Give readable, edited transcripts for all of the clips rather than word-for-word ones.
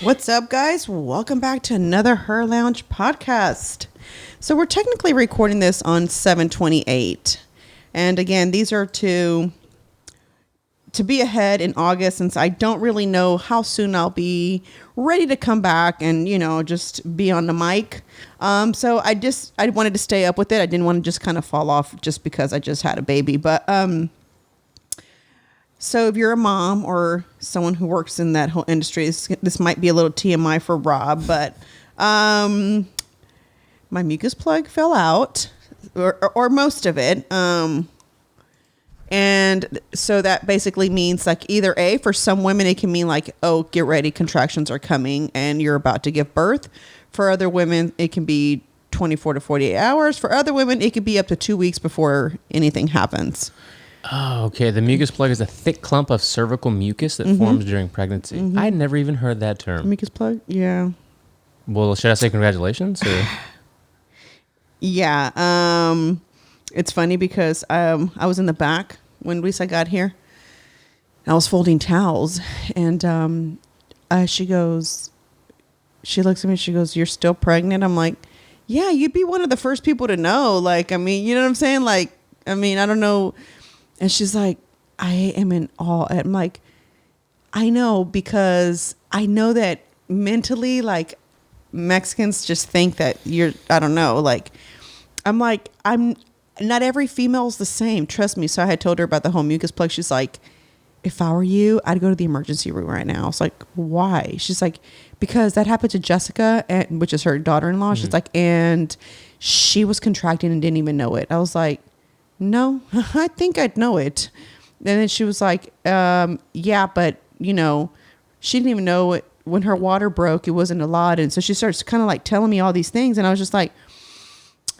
What's up, guys? Welcome back to another Herr Lounge podcast. So we're technically recording this on 7/28. And again, these are to be ahead in August, since I don't really know how soon I'll be ready to come back and, just be on the mic. So I wanted to stay up with it. I didn't want to just kind of fall off just because I just had a baby. But so if you're a mom or someone who works in that whole industry, this might be a little TMI for Rob, but my mucus plug fell out, or most of it. And so that basically means like either A, for some women, it can mean like, oh, get ready, contractions are coming and you're about to give birth. For other women, it can be 24 to 48 hours. For other women, it could be up to 2 weeks before anything happens. Oh, okay. The mucus plug is a thick clump of cervical mucus that forms during pregnancy. I never even heard that term. Mucus plug? Yeah. Well, should I say congratulations? Or? Yeah. It's funny because I was in the back when Lisa got here. I was folding towels, and she looks at me, she goes, "You're still pregnant?" I'm like, "Yeah, you'd be one of the first people to know." Like, I mean, you know what I'm saying? Like, I mean, I don't know. And she's like, "I am in awe." And I'm like, "I know, because I know that mentally, like, Mexicans just think that I don't know, like," I'm like, not every female's the same. Trust me. So I had told her about the whole mucus plug. She's like, "If I were you, I'd go to the emergency room right now." I was like, "Why?" She's like, "Because that happened to Jessica, which is her daughter-in-law." She's like, "And she was contracting and didn't even know it." I was like, "No, I think I'd know it." And then she was like, "Yeah, but she didn't even know it when her water broke. It wasn't a lot." And so she starts kind of like telling me all these things. And I was just like,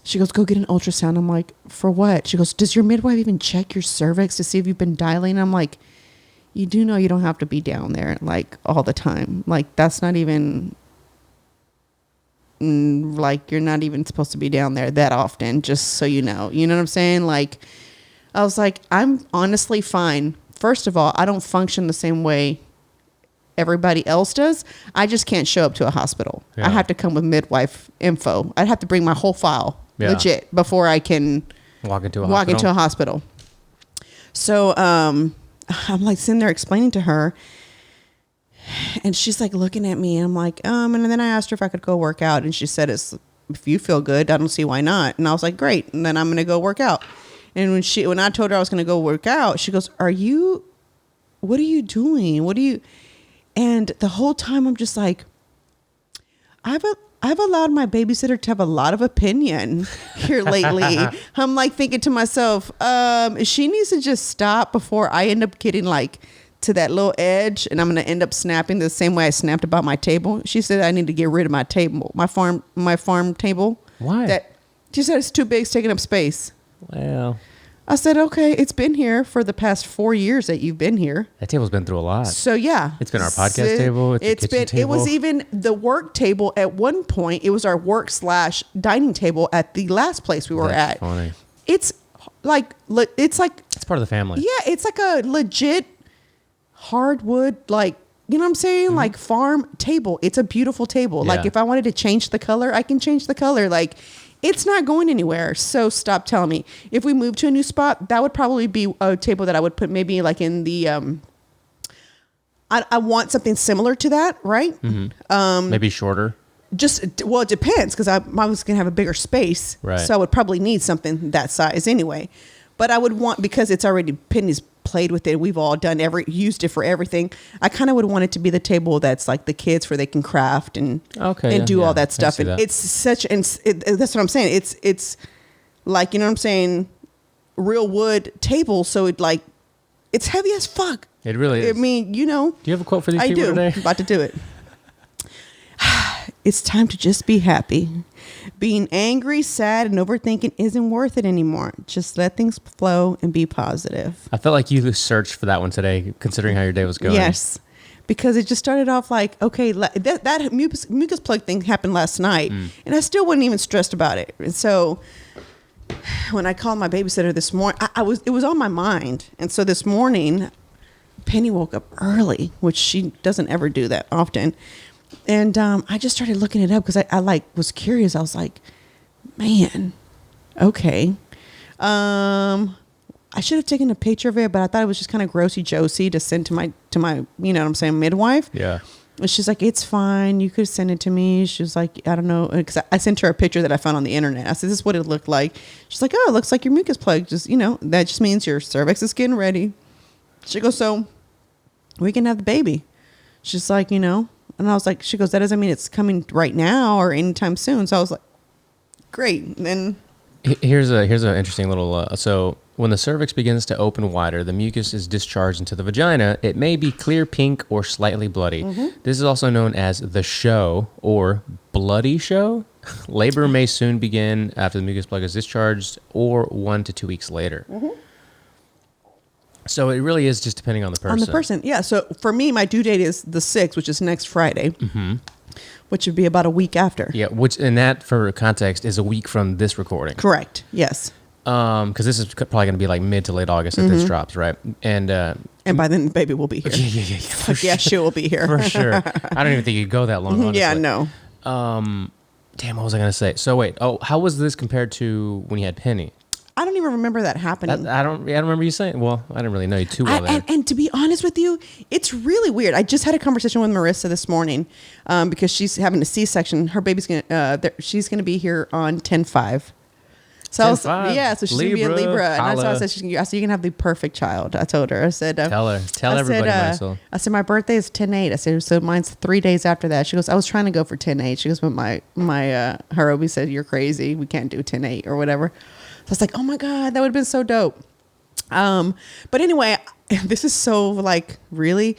she goes, "Go get an ultrasound." I'm like, "For what?" She goes, "Does your midwife even check your cervix to see if you've been dilating?" I'm like, "You do know you don't have to be down there like all the time. Like, that's not even like, you're not even supposed to be down there that often, just so you know." You know what I'm saying? Like, I was like, I'm honestly fine. First of all, I don't function the same way everybody else does. I just can't show up to a hospital. Yeah. I have to come with midwife info. I'd have to bring my whole file, legit, before I can walk into a hospital. So I'm like sitting there explaining to her, and she's like looking at me, and I'm like, and then I asked her if I could go work out, and she said, "If you feel good, I don't see why not." And I was like, "Great." And then I'm going to go work out. And when I told her I was going to go work out, she goes, "What are you doing? And the whole time I'm just like, I've allowed my babysitter to have a lot of opinion here lately. I'm like thinking to myself, she needs to just stop before I end up getting like to that little edge, and I'm going to end up snapping the same way I snapped about my table. She said I need to get rid of my table, my farm table. Why? She said it's too big, it's taking up space. Well, I said, "Okay, it's been here for the past 4 years that you've been here." That table's been through a lot. So yeah, it's been our podcast table. It's been. Table. It was even the work table at one point. It was our work/dining table at the last place we were at. Funny. It's like it's part of the family. Yeah, it's like a legit hardwood, like, you know what I'm saying, like farm table. It's a beautiful table. Yeah. Like, if I wanted to change the color, I can change the color. Like, it's not going anywhere. So stop telling me. If we move to a new spot, that would probably be a table that I would put maybe like in the, I want something similar to that, right? Mm-hmm. Maybe shorter. Well, it depends, because I was going to have a bigger space. Right. So I would probably need something that size anyway. But I would want, because it's already, Penny's played with it, we've all used it for everything. I kind of would want it to be the table that's like the kids, where they can craft and do all that stuff. And it's such, that's what I'm saying. It's like, you know what I'm saying, real wood table. So it's heavy as fuck. It really is. I mean, Do you have a quote for these people today? I'm about to do it. It's time to just be happy. Being angry, sad, and overthinking isn't worth it anymore. Just let things flow and be positive. I felt like you searched for that one today, considering how your day was going. Yes, because it just started off like, okay, that mucus plug thing happened last night, and I still wasn't even stressed about it. And so when I called my babysitter this morning, it was on my mind. And so this morning, Penny woke up early, which she doesn't ever do that often. And I just started looking it up because I like was curious. I was like, man, okay. I should have taken a picture of it, but I thought it was just kind of grossy Josie to send to my, you know what I'm saying, midwife. Yeah. And she's like, it's fine. You could send it to me. She was like, I don't know. Because I sent her a picture that I found on the internet. I said, this is what it looked like. She's like, oh, it looks like your mucus plug. Just, that just means your cervix is getting ready. She goes, so we can have the baby. She's like, and I was like, she goes, that doesn't mean it's coming right now or anytime soon. So I was like, great. And then here's an interesting little, so when the cervix begins to open wider, the mucus is discharged into the vagina. It may be clear pink or slightly bloody. Mm-hmm. This is also known as the show or bloody show. Labor may soon begin after the mucus plug is discharged or 1 to 2 weeks later. Mm-hmm. So it really is just depending on the person. On the person, yeah. So for me, my due date is the 6th, which is next Friday, which would be about a week after. Yeah, and that, for context, is a week from this recording. Correct, yes. Because this is probably going to be like mid to late August if this drops, right? And by then the baby will be here. Yeah. Yeah, she will be here. For sure. I don't even think you'd go that long, honestly. Yeah, no. Damn, what was I going to say? So wait, how was this compared to when you had Penny? I don't even remember that happening. I don't remember you saying. Well, I didn't really know you too well there. And to be honest with you, it's really weird. I just had a conversation with Marissa this morning because she's having a C-section. Her baby's she's gonna be here on 10/5. So so she's gonna be a Libra, and I said you can have the perfect child. I told her. I said, tell everybody, Marcel. I said my birthday is 10/8. I said so mine's 3 days after that. She goes, I was trying to go for 10/8. She goes, but her OB said you're crazy. We can't do 10/8 or whatever. So I was like, oh my God, that would have been so dope. But anyway, this is so like really.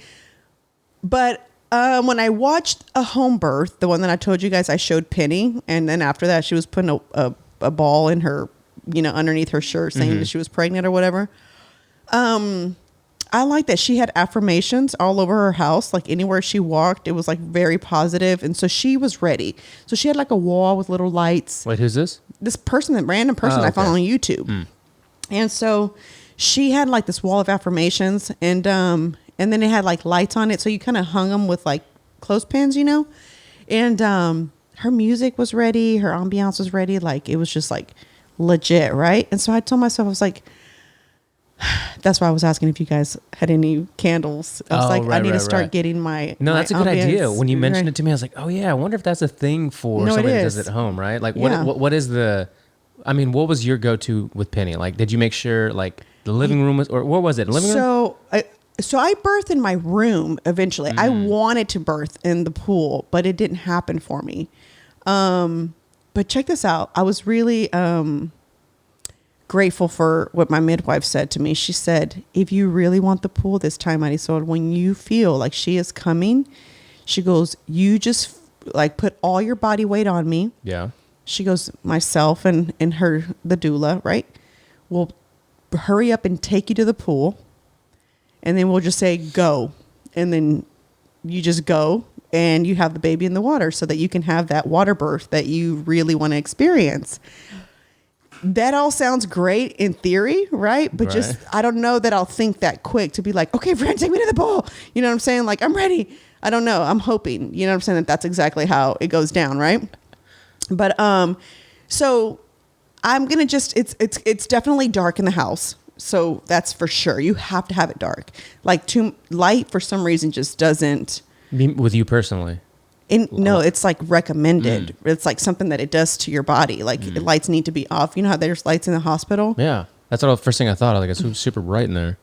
But when I watched a home birth, the one that I told you guys, I showed Penny, and then after that, she was putting a ball in her, underneath her shirt, saying that she was pregnant or whatever. I like that she had affirmations all over her house, like anywhere she walked, it was like very positive, and so she was ready. So she had like a wall with little lights. Wait, who's this? This random person I found on YouTube, and so she had like this wall of affirmations, and then it had like lights on it, so you kind of hung them with like clothespins, and her music was ready, her ambiance was ready, like it was just like legit, right? And so I told myself, I was like, that's why I was asking if you guys had any candles. I was I need to start getting my. No, that's a good idea. When you mentioned it to me, I was like, oh yeah, I wonder if that's a thing for somebody that does it at home, right? Like what is the, what was your go-to with Penny? Like, did you make sure like the living room was, or what was it? Living room? So I birthed in my room eventually. I wanted to birth in the pool, but it didn't happen for me. But check this out. I was really grateful for what my midwife said to me. She said, if you really want the pool this time, Marisol, when you feel like she is coming, she goes, you just like put all your body weight on me. Yeah. She goes, myself and her, the doula, right? We'll hurry up and take you to the pool. And then we'll just say, go. And then you just go and you have the baby in the water so that you can have that water birth that you really want to experience. That all sounds great in theory, right? But just, I don't know that I'll think that quick to be like, okay, friend, take me to the pool. You know what I'm saying? Like, I'm ready. I don't know. I'm hoping, you know what I'm saying? That that's exactly how it goes down, right? But, so I'm going to just, it's definitely dark in the house. So that's for sure. You have to have it dark. Like too light for some reason just doesn't. With you personally? No, it's like recommended. It's like something that it does to your body. Like lights need to be off. You know how there's lights in the hospital? Yeah. That's what the first thing I thought. Like it's super bright in there.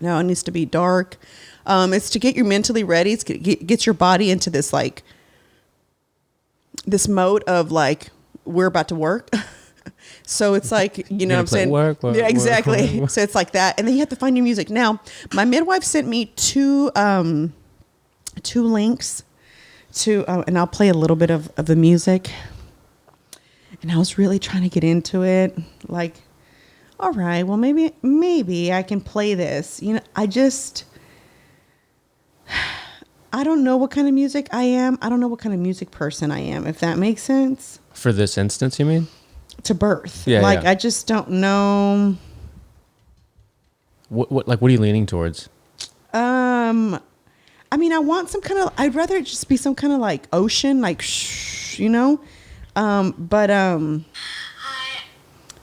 No, it needs to be dark. It's to get you mentally ready. It's gets your body into this like this mode of like we're about to work. So it's like, you know what I'm saying? Work, yeah, exactly. Work. So it's like that. And then you have to find your music. Now, my midwife sent me two links to, and I'll play a little bit of the music. And I was really trying to get into it. Like, all right, well, maybe I can play this. You know, I don't know what kind of music I am. I don't know what kind of music person I am, if that makes sense. For this instance, you mean? To birth. Yeah. Like, yeah. I just don't know. What are you leaning towards? I I mean, I want some kind of, I'd rather it just be some kind of like ocean, like, shh, you know?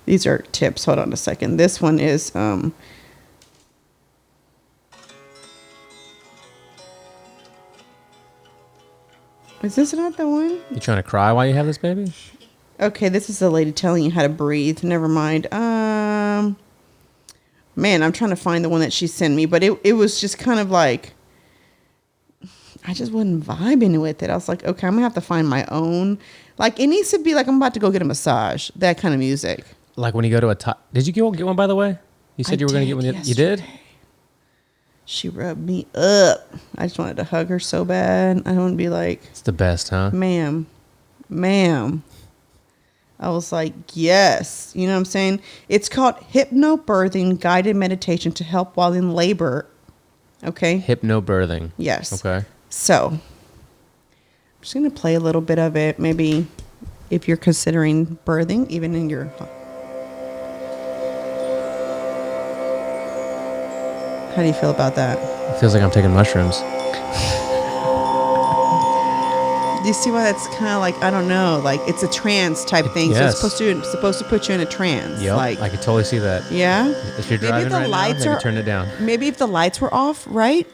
These are tips. Hold on a second. This one is, is this not the one? You trying to cry while you have this baby? Okay, this is the lady telling you how to breathe. Never mind. Man, I'm trying to find the one that she sent me, but it was just kind of like, I just wasn't vibing with it. I was like, okay, I'm gonna have to find my own. Like, it needs to be like I'm about to go get a massage. That kind of music. Like when you go to a did you get one, by the way? You said you were going to get one. You did? She rubbed me up. I just wanted to hug her so bad. I don't want to be like, it's the best, huh? Ma'am. I was like, yes. You know what I'm saying? It's called Hypno Birthing Guided Meditation to help while in labor. Okay? Hypno birthing. Yes. Okay. So, I'm just going to play a little bit of it. Maybe if you're considering birthing, even in your... How do you feel about that? It feels like I'm taking mushrooms. Do you see why that's kind of like, I don't know, like it's a trance type thing. Yes. So it's supposed to put you in a trance. Yep, like, I could totally see that. Yeah. If you're driving right now, maybe turn it down. Maybe if the lights were off, right?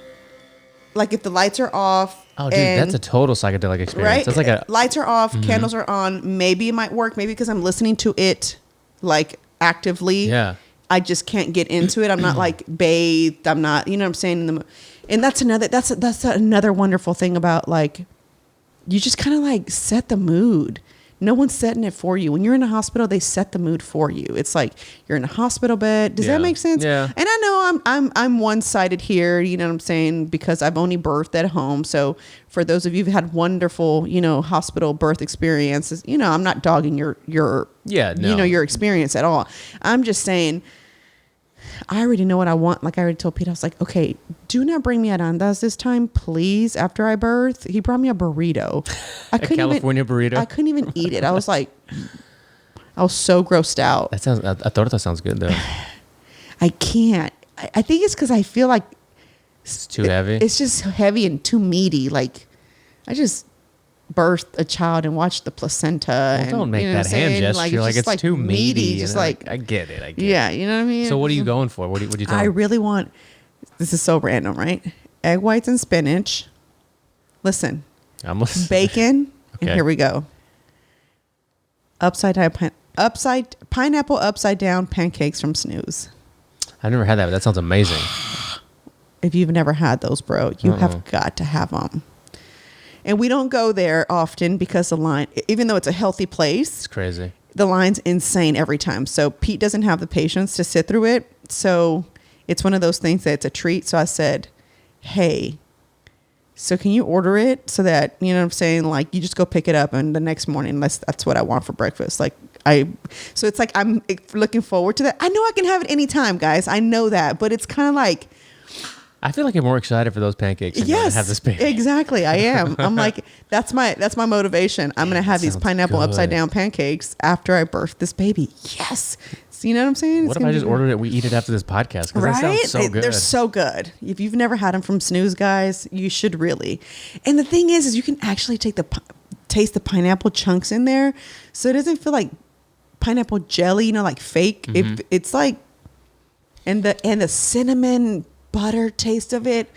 Like if the lights are off. Oh, dude, that's a total psychedelic experience. Right? That's like lights are off, candles are on. Maybe it might work. Maybe because I'm listening to it like actively. Yeah. I just can't get into it. I'm not like bathed. I'm not, you know what I'm saying? And that's another wonderful thing about like, you just kind of like set the mood. No one's setting it for you. When you're in a hospital, they set the mood for you. It's like you're in a hospital bed. Does that make sense? Yeah. And I know I'm one-sided here, you know what I'm saying, because I've only birthed at home. So for those of you who've had wonderful, you know, hospital birth experiences, you know, I'm not dogging your your experience at all. I'm just saying, I already know what I want. Like I already told Pete, I was like, okay, do not bring me arandas this time, please. After I birth, he brought me a burrito. A California burrito. I couldn't even eat it. I was like, I was so grossed out. That sounds. A torta sounds good though. I can't. I think it's because I feel like it's too heavy. It's just heavy and too meaty. Like I just birthed a child and watched the placenta. Well, and, don't make that hand gesture like it's too meaty. Just like I get it. Yeah, you know what I mean. So what are you going for? What do you tell I them? really want. This is so random, right? Egg whites and spinach. Listen. I'm listening. Bacon. Okay. And here we go. Pineapple upside down pancakes from Snooze. I've never had that, but that sounds amazing. If you've never had those, bro, you have got to have them. And we don't go there often because the line, even though it's a healthy place, It's crazy. the line's insane every time. So Pete doesn't have the patience to sit through it. So it's one of those things that it's a treat. So I said, hey, so can you order it so that, you know what I'm saying? Like you just go pick it up and the next morning, that's what I want for breakfast. So it's like, I'm looking forward to that. I know I can have it anytime, guys. I know that, but it's kind of like, I feel like I'm more excited for those pancakes than to have this baby. Exactly. I am. I'm like, that's my motivation. I'm going to have these pineapple upside down pancakes after I birth this baby. Yes. So you know what I'm saying? What if I just ordered it? We eat it after this podcast. Because that sounds so good. They're so good. If you've never had them from Snooze, guys, you should really. And the thing is you can actually taste the pineapple chunks in there. So it doesn't feel like pineapple jelly, you know, like fake. Mm-hmm. It's like, and the cinnamon butter taste of it.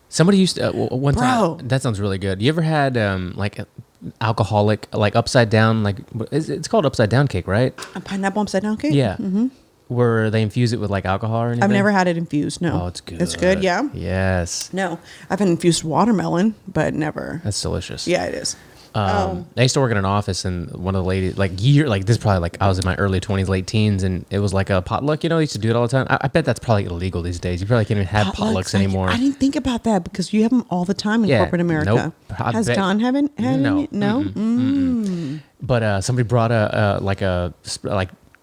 Somebody used to one time. That sounds really good. You ever had like alcoholic, like upside down, like it's called upside down cake, right? A pineapple upside down cake? Yeah. Mm-hmm. Where they infuse it with like alcohol or anything? I've never had it infused. No. Oh, it's good. It's good. Yeah. Yes. No, I've had infused watermelon, but never. That's delicious. Yeah, it is. I used to work in an office, and one of the ladies, this is probably like I was in my early 20s, late teens, and it was like a potluck. You know, they used to do it all the time. I bet that's probably illegal these days. You probably can't even have potlucks anymore. I didn't think about that because you have them all the time in corporate America. Nope. Has Don had any? No. Mm-mm. But somebody brought a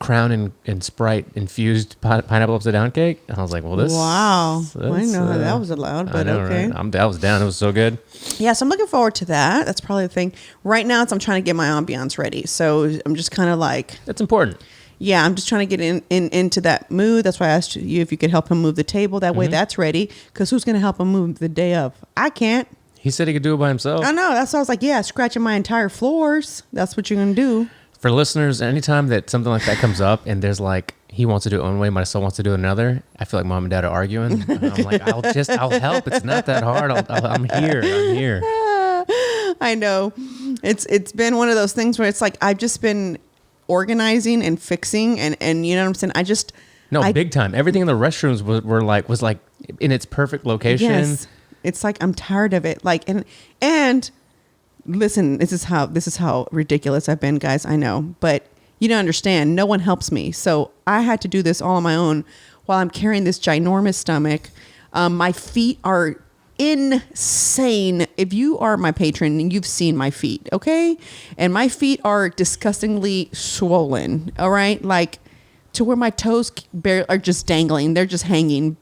Crown and Sprite infused pineapple upside down cake, and I was like, "Well, this." Wow, I didn't know how that was allowed, but okay. Right? I was down. It was so good. Yeah, so I'm looking forward to that. That's probably the thing. Right now, I'm trying to get my ambiance ready, so I'm just kind of like. That's important. Yeah, I'm just trying to get into that mood. That's why I asked you if you could help him move the table. That way that's ready. Because who's going to help him move the day of? I can't. He said he could do it by himself. I know. That's why I was like, yeah, scratching my entire floors. That's what you're going to do. For listeners, anytime that something like that comes up and there's like, he wants to do it one way, my son wants to do it another, I feel like mom and dad are arguing. And I'm like, I'll help. It's not that hard. I'm here. I know. It's been one of those things where it's like, I've just been organizing and fixing and you know what I'm saying? Big time. Everything in the restrooms was like in its perfect location. Yes. It's like, I'm tired of it. Like, and listen, this is how ridiculous I've been, guys. I know, but you don't understand. No one helps me. So I had to do this all on my own while I'm carrying this ginormous stomach. My feet are insane. If you are my patron, you've seen my feet, okay? And my feet are disgustingly swollen, all right? Like to where my toes are just dangling. They're just hanging.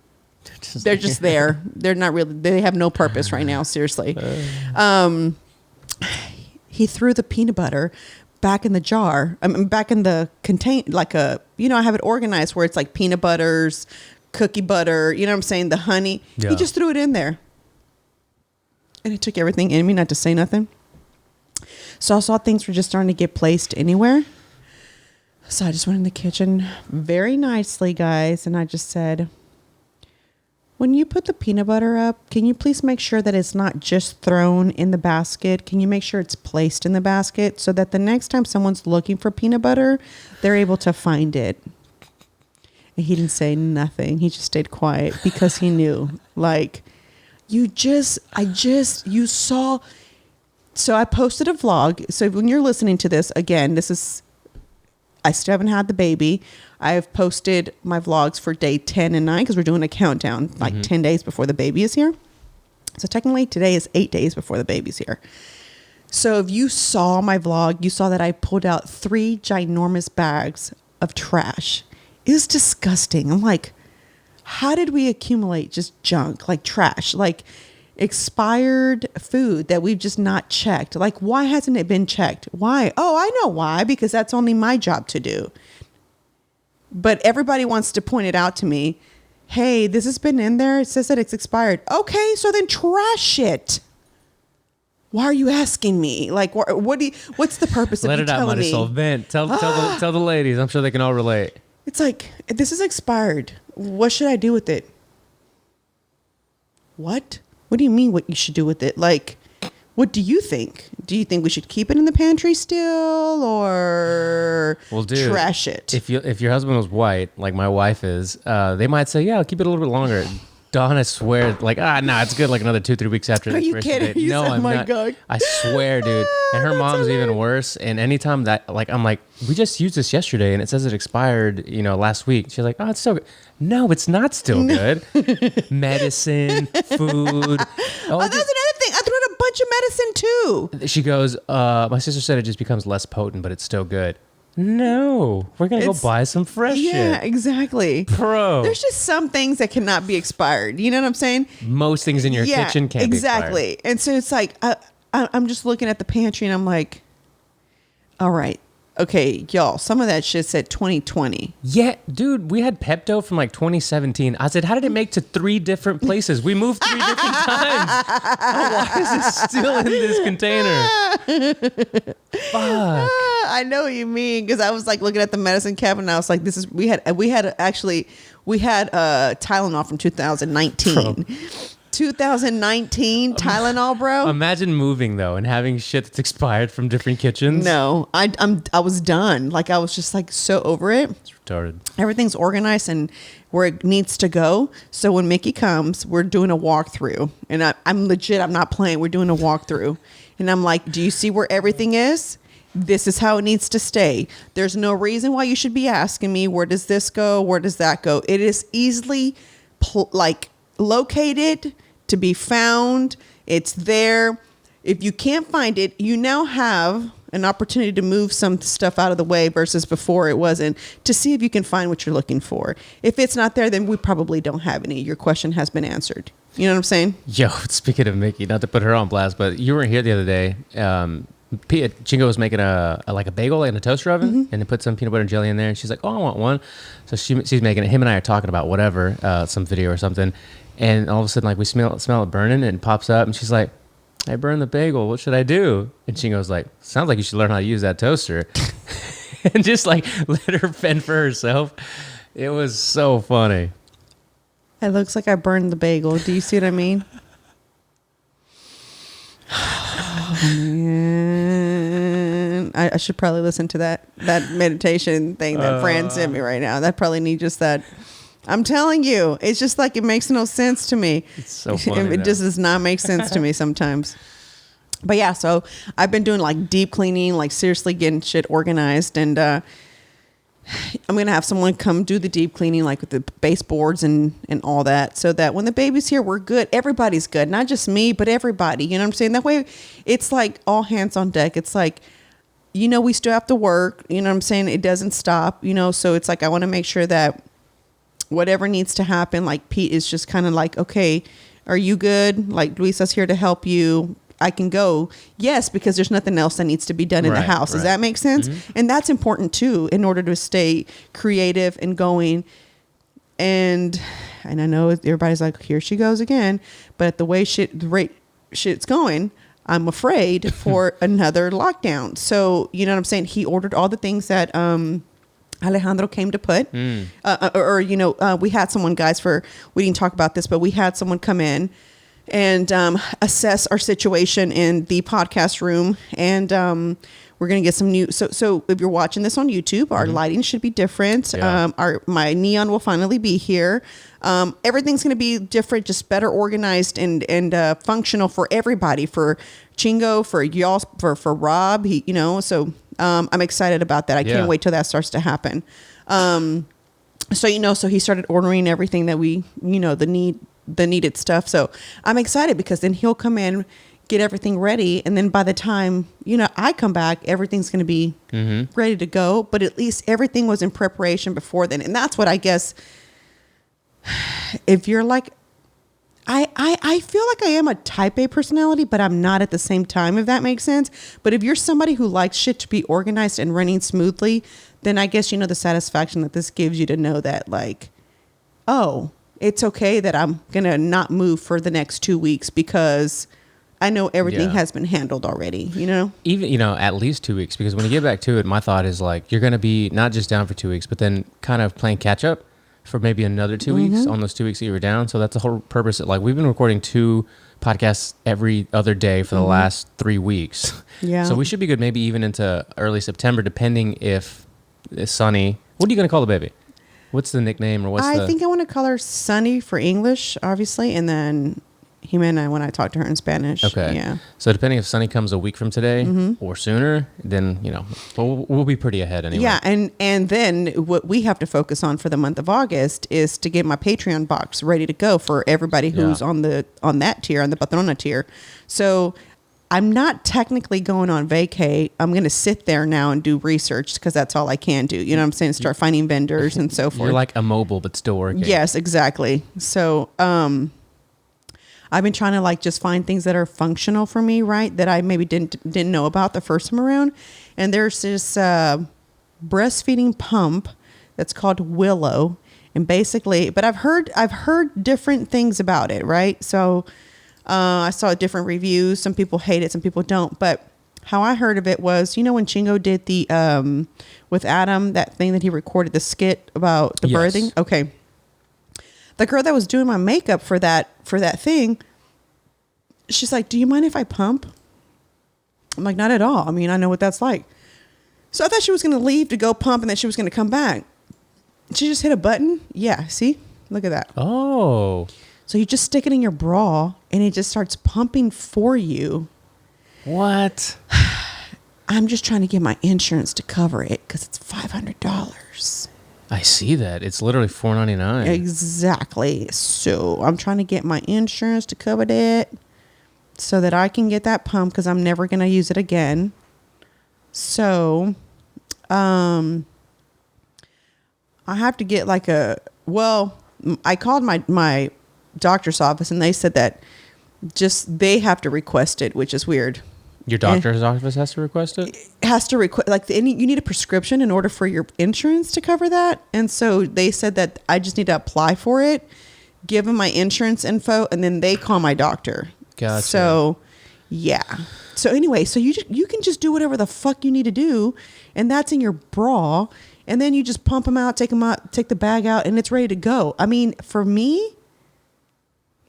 They're just there. They're not really, they have no purpose right now, seriously. He threw the peanut butter back in the jar. Back in the contain, like I have it organized where it's like peanut butters, cookie butter, you know what I'm saying? The honey. Yeah. He just threw it in there. And it took everything in me not to say nothing. So I saw things were just starting to get placed anywhere. So I just went in the kitchen very nicely, guys. And I just said, when you put the peanut butter up, can you please make sure that it's not just thrown in the basket? Can you make sure it's placed in the basket so that the next time someone's looking for peanut butter, they're able to find it? And he didn't say nothing. He just stayed quiet because he knew, like, you saw. So I posted a vlog. So when you're listening to this, again, I still haven't had the baby. I've posted my vlogs for day 10 and 9 because we're doing a countdown, like 10 days before the baby is here. So technically today is 8 days before the baby's here. So if you saw my vlog, you saw that I pulled out 3 ginormous bags of trash. It was disgusting. I'm like, how did we accumulate just junk, like trash, like expired food that we've just not checked? Like, why hasn't it been checked? Why? Oh, I know why, because that's only my job to do. But everybody wants to point it out to me. Hey, this has been in there. It says that it's expired. Okay, so then trash it. Why are you asking me? Like, what's the purpose of you telling me? Let it out, Marisol. Vent. Tell the ladies. I'm sure they can all relate. It's like, this is expired. What should I do with it? What? What do you mean what you should do with it? Like, what do you think? Do you think we should keep it in the pantry still or trash it? If your husband was white, like my wife is, they might say, yeah, I'll keep it a little bit longer. Dawn, I swear, like, it's good like another 2-3 weeks after the first date. No, I'm not. God. I swear, dude. And her mom's even worse. And anytime that, like, I'm like, we just used this yesterday and it says it expired, last week. She's like, oh, it's still good. No, it's not still good. Medicine, food. That's another thing. I threw out a bunch of medicine too. She goes, my sister said it just becomes less potent, but it's still good. No, we're going to go buy some fresh shit. Yeah, exactly. There's just some things that cannot be expired. You know what I'm saying? Most things in your kitchen can't be expired. Exactly. And so it's like, I'm just looking at the pantry and I'm like, all right. Okay, y'all, some of that shit said 2020. Yeah, dude, we had Pepto from like 2017. I said, how did it make to 3 different places? We moved 3 different times. Why is it still in this container? Fuck. I know what you mean, because I was like looking at the medicine cabinet and I was like, we had Tylenol from 2019. Bro. 2019 Tylenol, bro. Imagine moving though and having shit that's expired from different kitchens. No, I was done. Like I was just like so over it. It's retarded. Everything's organized and where it needs to go. So when Mickey comes, we're doing a walkthrough, and I'm legit. I'm not playing. We're doing a walkthrough, and I'm like, do you see where everything is? This is how it needs to stay. There's no reason why you should be asking me, where does this go? Where does that go? It is easily located, to be found. It's there. If you can't find it, you now have an opportunity to move some stuff out of the way versus before it wasn't, to see if you can find what you're looking for. If it's not there, then we probably don't have any. Your question has been answered. You know what I'm saying? Yo, speaking of Mickey, not to put her on blast, but you weren't here the other day. Chingo was making a bagel like in a toaster oven, and they put some peanut butter and jelly in there, and she's like, "Oh, I want one." So she's making it. Him and I are talking about whatever, some video or something, and all of a sudden, like we smell it burning, and it pops up, and she's like, "I burned the bagel. What should I do?" And Chingo's like, "Sounds like you should learn how to use that toaster," and just like let her fend for herself. It was so funny. It looks like I burned the bagel. Do you see what I mean? Oh, man. I should probably listen to that meditation thing that Fran sent me right now. That probably needs just that. I'm telling you, it's just like it makes no sense to me. It's so funny. It just does not make sense to me sometimes. But yeah, so I've been doing like deep cleaning, like seriously getting shit organized, and I'm going to have someone come do the deep cleaning, like with the baseboards and all that, so that when the baby's here, we're good. Everybody's good. Not just me, but everybody. You know what I'm saying? That way, it's like all hands on deck. It's like, we still have to work. You know what I'm saying? It doesn't stop, so it's like I want to make sure that whatever needs to happen, like Pete is just kind of like, okay, are you good? Like Luisa's here to help you. I can go. Yes, because there's nothing else that needs to be done in the house. Does that make sense? Mm-hmm. And that's important too, in order to stay creative and going. And I know everybody's like, here she goes again. But at the rate shit's going, I'm afraid for another lockdown. So, you know what I'm saying? He ordered all the things that Alejandro came to put. We had someone, guys, we didn't talk about this, but we had someone come in and assess our situation in the podcast room, and we're gonna get some new. So if you're watching this on YouTube, our lighting should be different. Yeah. My neon will finally be here. Everything's gonna be different, just better organized and functional for everybody. For Chingo, for y'all, for Rob. So I'm excited about that. I can't wait till that starts to happen. So he started ordering everything that we, the needed stuff. So I'm excited because then he'll come in, get everything ready. And then by the time, I come back, everything's going to be ready to go. But at least everything was in preparation before then. And that's what I guess, if you're like, I feel like I am a type A personality, but I'm not at the same time, if that makes sense. But if you're somebody who likes shit to be organized and running smoothly, then I guess, the satisfaction that this gives you to know that, like, oh, it's okay that I'm going to not move for the next 2 weeks because I know everything has been handled already, Even, at least 2 weeks, because when you get back to it, my thought is like, you're going to be not just down for 2 weeks, but then kind of playing catch up for maybe another 2 weeks on those 2 weeks that you were down. So that's the whole purpose. Like, we've been recording 2 podcasts every other day for the last 3 weeks. Yeah. So we should be good maybe even into early September, depending if Sunny, what are you going to call the baby? What's the nickname, or I think I want to call her Sunny for English, obviously, and then Jimena when I talk to her in Spanish. Okay. Yeah. So depending if Sunny comes a week from today or sooner, then, we'll be pretty ahead anyway. Yeah, and then what we have to focus on for the month of August is to get my Patreon box ready to go for everybody who's on that tier, on the Patrona tier. So I'm not technically going on vacay. I'm going to sit there now and do research because that's all I can do. You know what I'm saying? Start finding vendors and so forth. You're like immobile, but still working. Yes, exactly. So I've been trying to like just find things that are functional for me, right? That I maybe didn't know about the first time around. And there's this breastfeeding pump that's called Willow. And basically, but I've heard different things about it, right? So I saw different reviews. Some people hate it, some people don't. But how I heard of it was, when Chingo did the with Adam, that thing that he recorded, the skit about the birthing. Okay, the girl that was doing my makeup for that thing, she's like, "Do you mind if I pump?" I'm like, "Not at all. I mean, I know what that's like." So I thought she was going to leave to go pump, and then she was going to come back. She just hit a button. Yeah, see, look at that. Oh. So you just stick it in your bra and it just starts pumping for you. What? I'm just trying to get my insurance to cover it because it's $500. I see that. It's literally $4.99. Exactly. So I'm trying to get my insurance to cover that so that I can get that pump because I'm never going to use it again. So I have to get like I called my doctor's office and they said that just they have to request it, which is weird. Your doctor's office has to request it? Has to request, like, you need a prescription in order for your insurance to cover that. And so they said that I just need to apply for it, give them my insurance info, and then they call my doctor. Gotcha. So, yeah. So anyway, so you can just do whatever the fuck you need to do, and that's in your bra, and then you just pump them out, take the bag out, and it's ready to go. I mean, for me,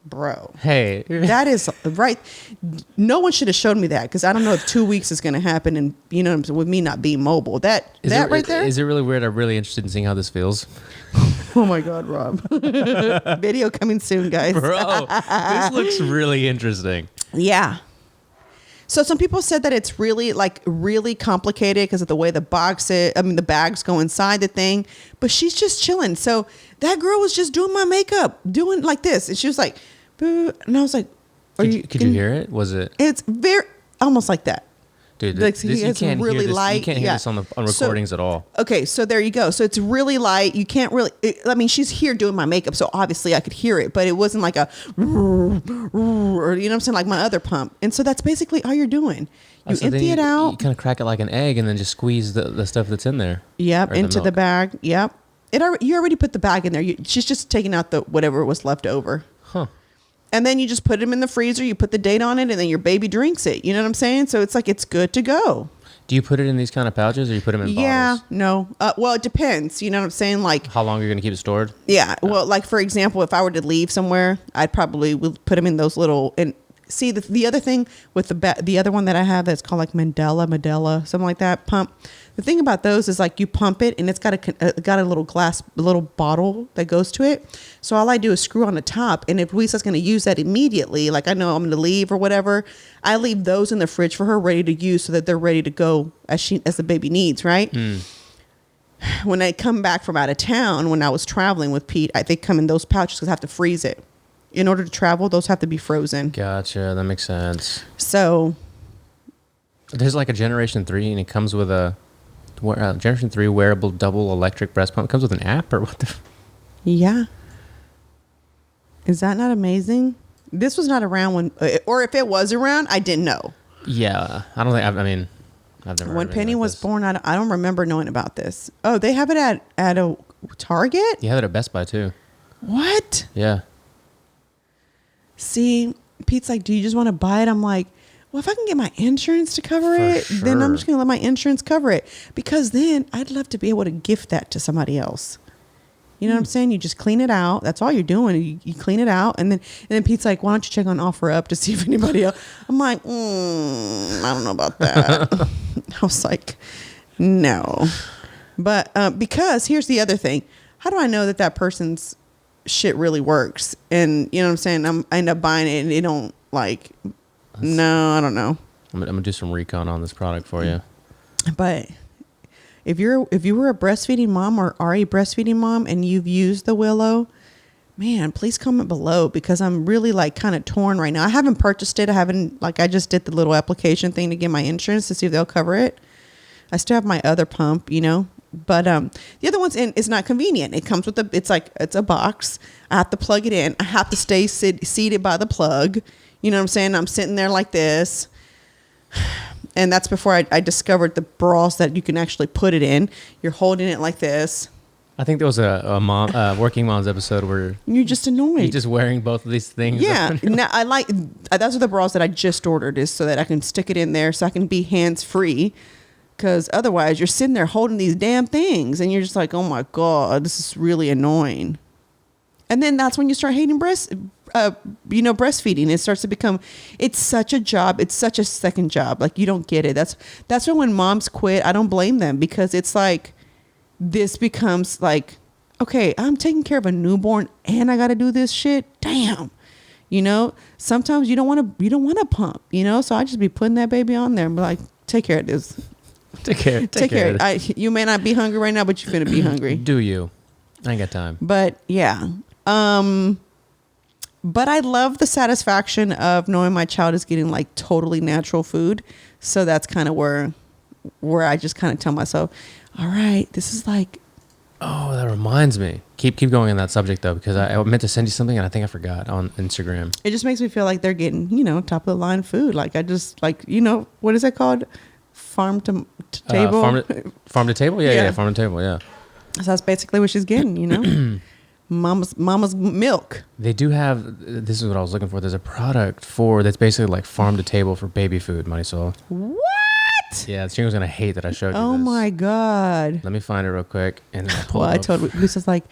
bro. Hey. That is right. No one should have showed me that, because I don't know if 2 weeks is going to happen, and you know, with me not being mobile. Right there. Is it really weird? I'm really interested in seeing how this feels. Oh my God, Rob. Video coming soon, guys. Bro, this looks really interesting. Yeah. So some people said that it's really complicated because of the way the bags go inside the thing, but she's just chilling. So that girl was just doing my makeup, doing like this. And she was like, boo. And I was like, could you hear it? Was it? It's very, almost like that. Dude, like, you can't really hear this. Light. You can't hear this on recordings at all. Okay, so there you go. So it's really light. You can't really. She's here doing my makeup, so obviously I could hear it, but it wasn't like a, or you know what I'm saying, like my other pump. And so that's basically all you're doing. You empty it out. You kind of crack it like an egg, and then just squeeze the stuff that's in there. Yep, into the bag. Yep. You already put the bag in there. She's just taking out the whatever was left over. Huh. And then you just put them in the freezer. You put the date on it, and then your baby drinks it. You know what I'm saying? So it's like it's good to go. Do you put it in these kind of pouches, or you put them in bottles? Yeah, no. Well, it depends. You know what I'm saying? Like how long are you going to keep it stored? Yeah. Well, like for example, if I were to leave somewhere, I'd probably would put them in those little. And see, the other thing with the other one that I have that's called like Medela, something like that pump. The thing about those is like you pump it and it's got a little bottle that goes to it. So all I do is screw on the top. And if Lisa's going to use that immediately, like I know I'm going to leave or whatever, I leave those in the fridge for her ready to use so that they're ready to go as the baby needs, right? When I come back from out of town, when I was traveling with Pete, they come in those pouches because I have to freeze it. In order to travel, those have to be frozen. Gotcha. That makes sense. So there's like a Generation 3 and it comes with a Generation 3 wearable double electric breast pump. It comes with an app or what the? Yeah. Is that not amazing? This was not around when, or if it was around, I didn't know. Yeah. I don't think, I've never. When Penny was born, I don't remember knowing about this. Oh, they have it at a Target? You have it at Best Buy too. What? Yeah. See, Pete's like, do you just want to buy it? I'm like, well, if I can get my insurance to cover it, then I'm just going to let my insurance cover it. Because then I'd love to be able to gift that to somebody else. You know what I'm saying? You just clean it out. That's all you're doing. You clean it out. And then Pete's like, why don't you check on OfferUp to see if anybody else. I'm like, I don't know about that. I was like, no. But because here's the other thing. How do I know that person's shit really works? And you know what I'm saying? I end up buying it and they don't like, no, I don't know. I'm going to do some recon on this product for you. But if you were a breastfeeding mom or are a breastfeeding mom and you've used the Willow, man, please comment below because I'm really like kind of torn right now. I haven't purchased it. I just did the little application thing to get my insurance to see if they'll cover it. I still have my other pump, you know, but the other one's it's not convenient. It comes with it's a box. I have to plug it in. I have to stay seated by the plug. You know what I'm saying? I'm sitting there like this. And that's before I discovered the bras that you can actually put it in. You're holding it like this. I think there was a Working Moms episode where you're just annoyed. You're just wearing both of these things. Yeah, now those are the bras that I just ordered, is so that I can stick it in there, so I can be hands free. Because otherwise, you're sitting there holding these damn things, and you're just like, oh my god, this is really annoying. And then that's when you start hating breastfeeding. It starts to become, it's such a job. It's such a second job. Like, you don't get it. That's when moms quit. I don't blame them, because it's like, this becomes like, okay, I'm taking care of a newborn and I got to do this shit. Damn. You know, sometimes you don't want to pump, you know? So I just be putting that baby on there and be like, take care of this. Take care. You may not be hungry right now, but you're going to be hungry. Do you? I ain't got time. But yeah. But I love the satisfaction of knowing my child is getting like totally natural food. So that's kind of where I just kind of tell myself, all right, this is like Oh, that reminds me. Keep going on that subject though, because I meant to send you something and I think I forgot on Instagram. It just makes me feel like they're getting, top of the line food. Like I just like, what is that called? Farm to table. Farm to table. Yeah, farm to table. Yeah. So that's basically what she's getting. Mama's milk. They do have. This is what I was looking for. There's a product that's basically like farm to table for baby food, Marisol. What? Yeah, Chingo's gonna hate that I showed you Oh this. my God. Let me find it real quick. And then I'll pull Well, it I up. told Lisa's like,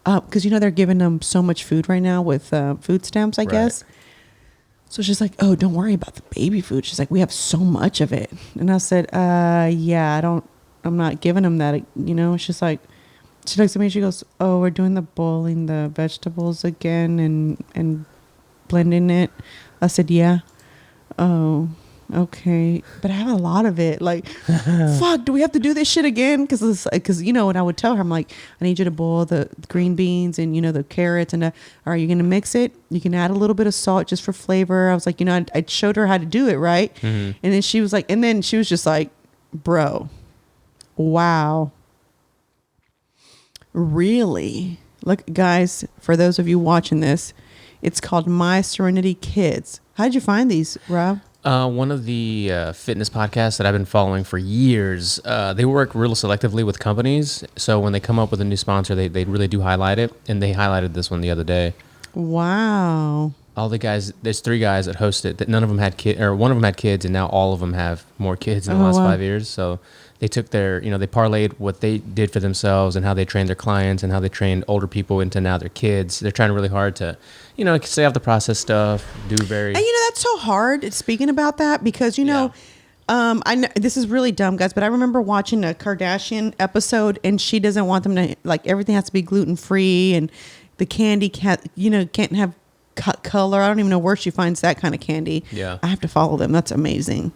because they're giving them so much food right now with food stamps, I guess. So she's like, oh, don't worry about the baby food. She's like, we have so much of it. And I said, yeah, I'm not giving them that, She's like, she looks at me and she goes, oh, we're doing the boiling the vegetables again and blending it. I said, yeah. Oh, okay. But I have a lot of it. Like, fuck, do we have to do this shit again? Because when I would tell her, I'm like, I need you to boil the green beans and, the carrots. And are you going to mix it? You can add a little bit of salt just for flavor. I was like, I showed her how to do it, right? Mm-hmm. And then she was like, just like, bro, wow. Really? Look, guys, for those of you watching this, it's called My Serenity Kids. How did you find these, Rob? One of the fitness podcasts that I've been following for years, they work real selectively with companies. So when they come up with a new sponsor, they really do highlight it. And they highlighted this one the other day. Wow. All the guys, there's 3 guys that host it. That none of them had kids, or one of them had kids, and now all of them have more kids in the last 5 years. So they took they parlayed what they did for themselves and how they trained their clients and how they trained older people into now their kids. They're trying really hard to, stay off the process stuff, do very... And that's so hard, speaking about that, because, I know this is really dumb, guys, but I remember watching a Kardashian episode, and she doesn't want them to, like, everything has to be gluten-free, and the candy can't have color. I don't even know where she finds that kind of candy. Yeah. I have to follow them. That's amazing.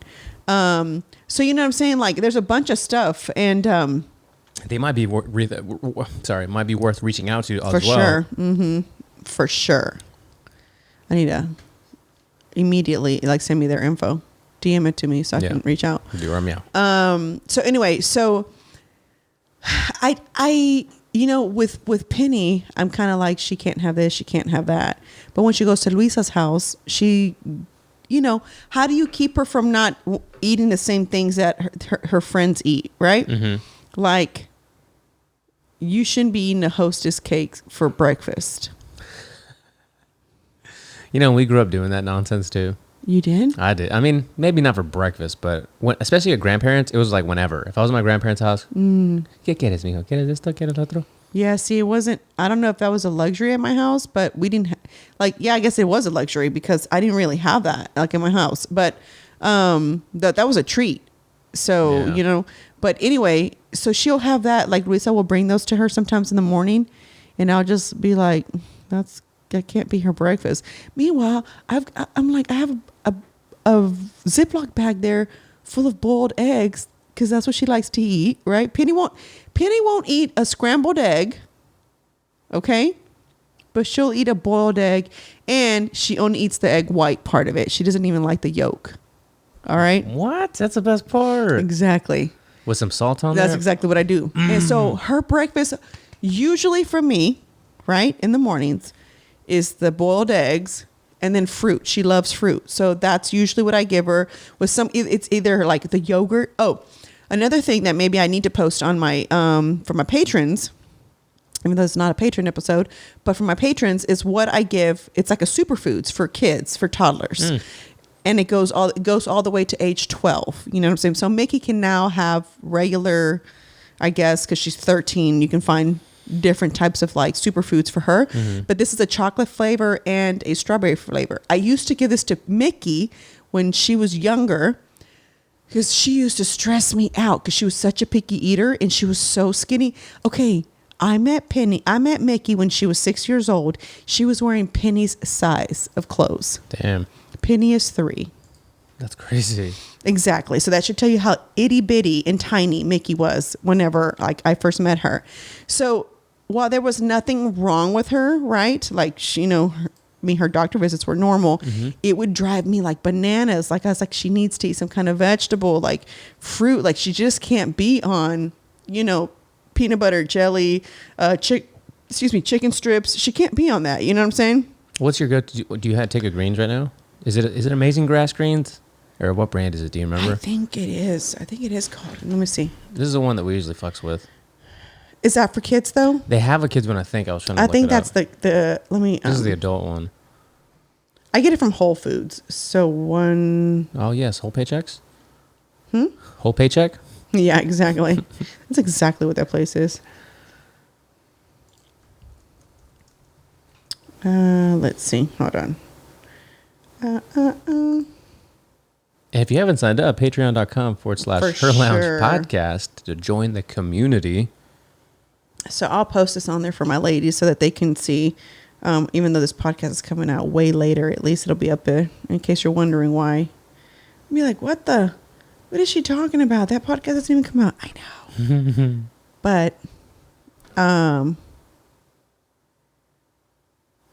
So you know what I'm saying? Like, there's a bunch of stuff, and they might be worth reaching out to as well. For sure. Mm-hmm. For sure. I need to immediately send me their info, DM it to me so I can reach out. Do or meow. So anyway, I with Penny, I'm kind of like, she can't have this, she can't have that. But when she goes to Luisa's house, she, how do you keep her from not eating the same things that her friends eat, right? Mm-hmm. Like, you shouldn't be eating a Hostess cake for breakfast. We grew up doing that nonsense too. You did? I did. I mean, maybe not for breakfast, but especially at grandparents, it was like whenever. If I was at my grandparents' house, ¿Qué quieres, mijo? ¿Quieres esto? ¿Quieres lo otro? Yeah, see, it wasn't, I don't know if that was a luxury at my house, but we didn't, I guess it was a luxury because I didn't really have that, in my house. But that was a treat. So, but anyway, so she'll have that, Luisa will bring those to her sometimes in the morning, and I'll just be like, that can't be her breakfast. Meanwhile, I have a Ziploc bag there full of boiled eggs because that's what she likes to eat, right? Penny won't eat a scrambled egg, okay? But she'll eat a boiled egg, and she only eats the egg white part of it. She doesn't even like the yolk. All right? What? That's the best part. Exactly. With some salt on there? That's exactly what I do. And so her breakfast, usually for me, right, in the mornings, is the boiled eggs and then fruit. She loves fruit. So that's usually what I give her with it's either like the yogurt. Oh, another thing that maybe I need to post on my, for my patrons, even though it's not a patron episode, but for my patrons is what I give. It's like a superfoods for kids, for toddlers. And it goes all the way to age 12. You know what I'm saying? So Mickey can now have regular, I guess, because she's 13, you can find different types of superfoods for her. Mm-hmm. But this is a chocolate flavor and a strawberry flavor. I used to give this to Mickey when she was younger because she used to stress me out because she was such a picky eater and she was so skinny. Okay, I met Mickey when she was 6 years old. She was wearing Penny's size of clothes. Damn. Penny is 3. That's crazy. Exactly. So that should tell you how itty bitty and tiny Mickey was whenever I first met her. So while there was nothing wrong with her, right? Her doctor visits were normal. Mm-hmm. It would drive me like bananas. I was like, she needs to eat some kind of vegetable, like fruit. Like she just can't be on, peanut butter, jelly, chicken strips. She can't be on that. You know what I'm saying? What's your go-to? Do you have to take a greens right now? Is it Amazing Grass Greens? Or what brand is it? Do you remember? I think it is. I think it is called. Let me see. This is the one that we usually fucks with. Is that for kids though? They have a kids one. I think I was trying to. I look think it that's up. the. Let me. This is the adult one. I get it from Whole Foods. So one. Oh yes, whole paychecks. Hmm. Whole paycheck. Yeah, exactly. That's exactly what that place is. Let's see. Hold on. And if you haven't signed up, patreon.com/HERR Lounge podcast to join the community. So I'll post this on there for my ladies so that they can see. Even though this podcast is coming out way later, at least it'll be up there in case you're wondering why. I'll be like, what is she talking about? That podcast doesn't even come out. I know. But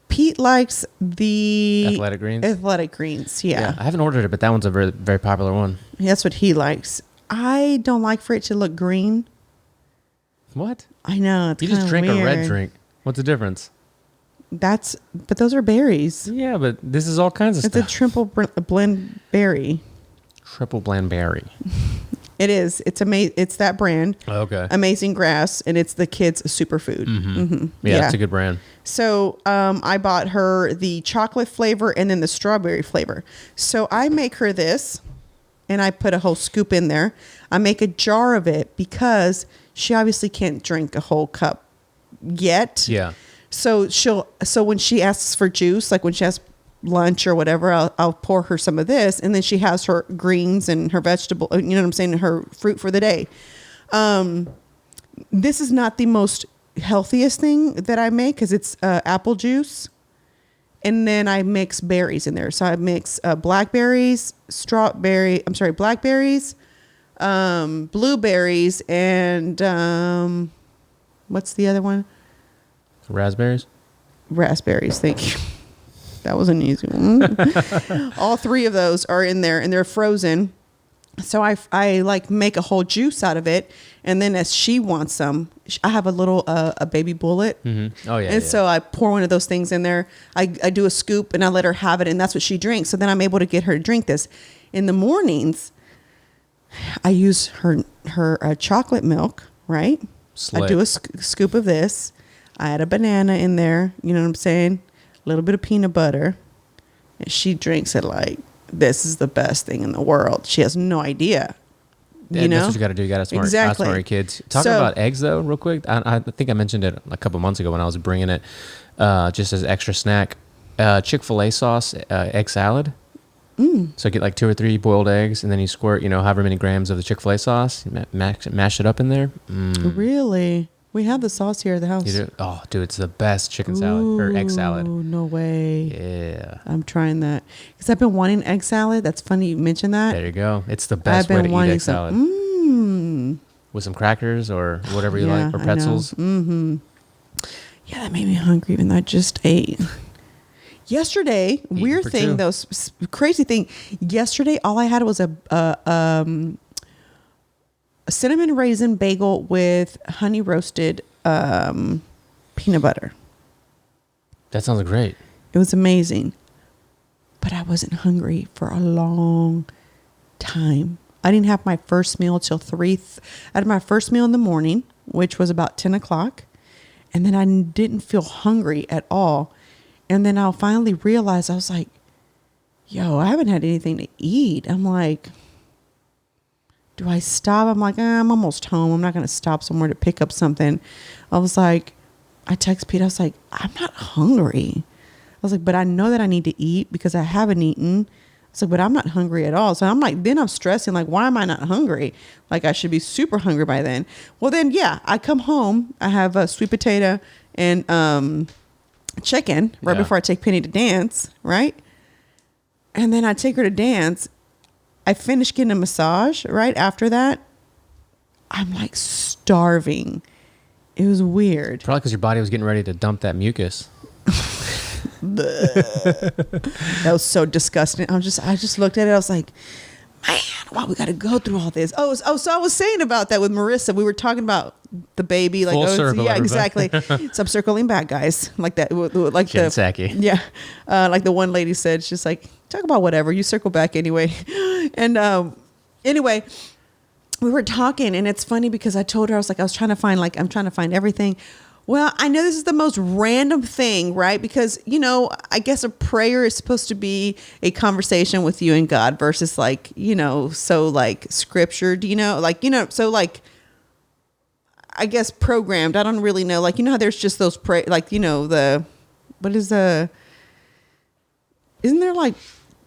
Pete likes the Athletic Greens. Yeah. I haven't ordered it, but that one's a very, very popular one. That's what he likes. I don't like for it to look green. What? I know. It's you just drink weird. a red drink. What's the difference? But those are berries. Yeah, but this is all kinds of stuff. It's a triple blend berry. Triple blend berry. It is. It's It's that brand. Okay. Amazing Grass, and it's the kids' superfood. Yeah, it's a good brand. So I bought her the chocolate flavor and then the strawberry flavor. So I make her this, and I put a whole scoop in there. I make a jar of it because she obviously can't drink a whole cup yet. Yeah. So when she asks for juice, like when she has lunch or whatever, I'll pour her some of this, and then she has her greens and her vegetable, you know what I'm saying, her fruit for the day. This is not the most healthiest thing that I make because it's apple juice, and then I mix berries in there. So I mix blackberries, blueberries, and what's the other one? Raspberries. Thank you. That was an easy one. All three of those are in there, and they're frozen. So I like make a whole juice out of it, and then as she wants some, I have a little a baby bullet. Mm-hmm. Oh yeah. And so I pour one of those things in there. I do a scoop, and I let her have it, and that's what she drinks. So then I'm able to get her to drink this. In the mornings, I use her chocolate milk. Right. Slick. I do a scoop of this. I add a banana in there. You know what I'm saying? A little bit of peanut butter. And she drinks it like this is the best thing in the world. She has no idea. You know? That's what you got to do. You got to outsmart your kids. Talking about eggs, though, real quick. I think I mentioned it a couple months ago when I was bringing it just as extra snack. Chick-fil-A sauce, egg salad. So get like 2 or 3 boiled eggs, and then you squirt, however many grams of the Chick-fil-A sauce, mash it up in there. Really? We have the sauce here at the house. You do? Oh, dude, it's the best chicken salad or egg salad. Oh, no way. Yeah. I'm trying that. Because I've been wanting egg salad. That's funny you mentioned that. There you go. It's the best way to eat egg salad. With some crackers or whatever you like, or pretzels. Yeah, that made me hungry even though I just ate. Yesterday, weird thing though, crazy thing. Yesterday, all I had was a cinnamon raisin bagel with honey roasted peanut butter. That sounds great. It was amazing. But I wasn't hungry for a long time. I didn't have my first meal till 3. I had my first meal in the morning, which was about 10 o'clock. And then I didn't feel hungry at all. And then I finally realized, I was like, yo, I haven't had anything to eat. I'm like, do I stop? I'm like, I'm almost home. I'm not going to stop somewhere to pick up something. I was like, I text Pete. I was like, I'm not hungry. I was like, but I know that I need to eat because I haven't eaten. I was like, but I'm not hungry at all. So I'm like, then I'm stressing. Like, why am I not hungry? Like, I should be super hungry by then. Well, then, yeah, I come home. I have a sweet potato and chicken right before I take Penny to dance, right? And then I take her to dance. I finish getting a massage right after that. I'm like starving. It was weird. Probably because your body was getting ready to dump that mucus. That was so disgusting. I just looked at it. I was like, man, why we got to go through all this? So I was saying about that with Marissa. We were talking about the baby, like, Full circle, yeah, everybody. exactly. So I'm circling back, guys, like that, like Shinseki. yeah, like the one lady said, she's like, talk about whatever, you circle back anyway. And anyway, we were talking, and it's funny because I told her, I was like, I'm trying to find everything. Well, I know this is the most random thing, right? Because, you know, I guess a prayer is supposed to be a conversation with you and God versus like, you know, so like scriptured, you know, like, you know, so like, I guess programmed. I don't really know. Like, you know how there's just those like, you know, isn't there like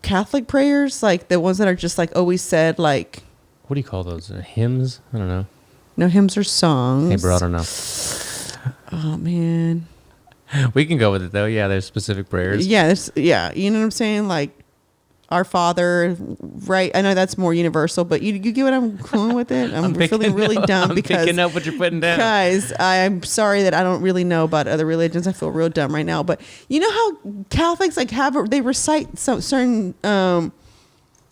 Catholic prayers? Like the ones that are just like always said, like, What do you call those? Hymns? I don't know. No, hymns or songs. Hey, bro, I don't know. Oh man. We can go with it though. Yeah, there's specific prayers. Yeah, you know what I'm saying? Like Our Father, right? I know that's more universal, but you get what I'm going with it? I'm feeling really dumb because picking up what you're putting down. Guys, I'm sorry that I don't really know about other religions. I feel real dumb right now. But you know how Catholics like they recite some certain is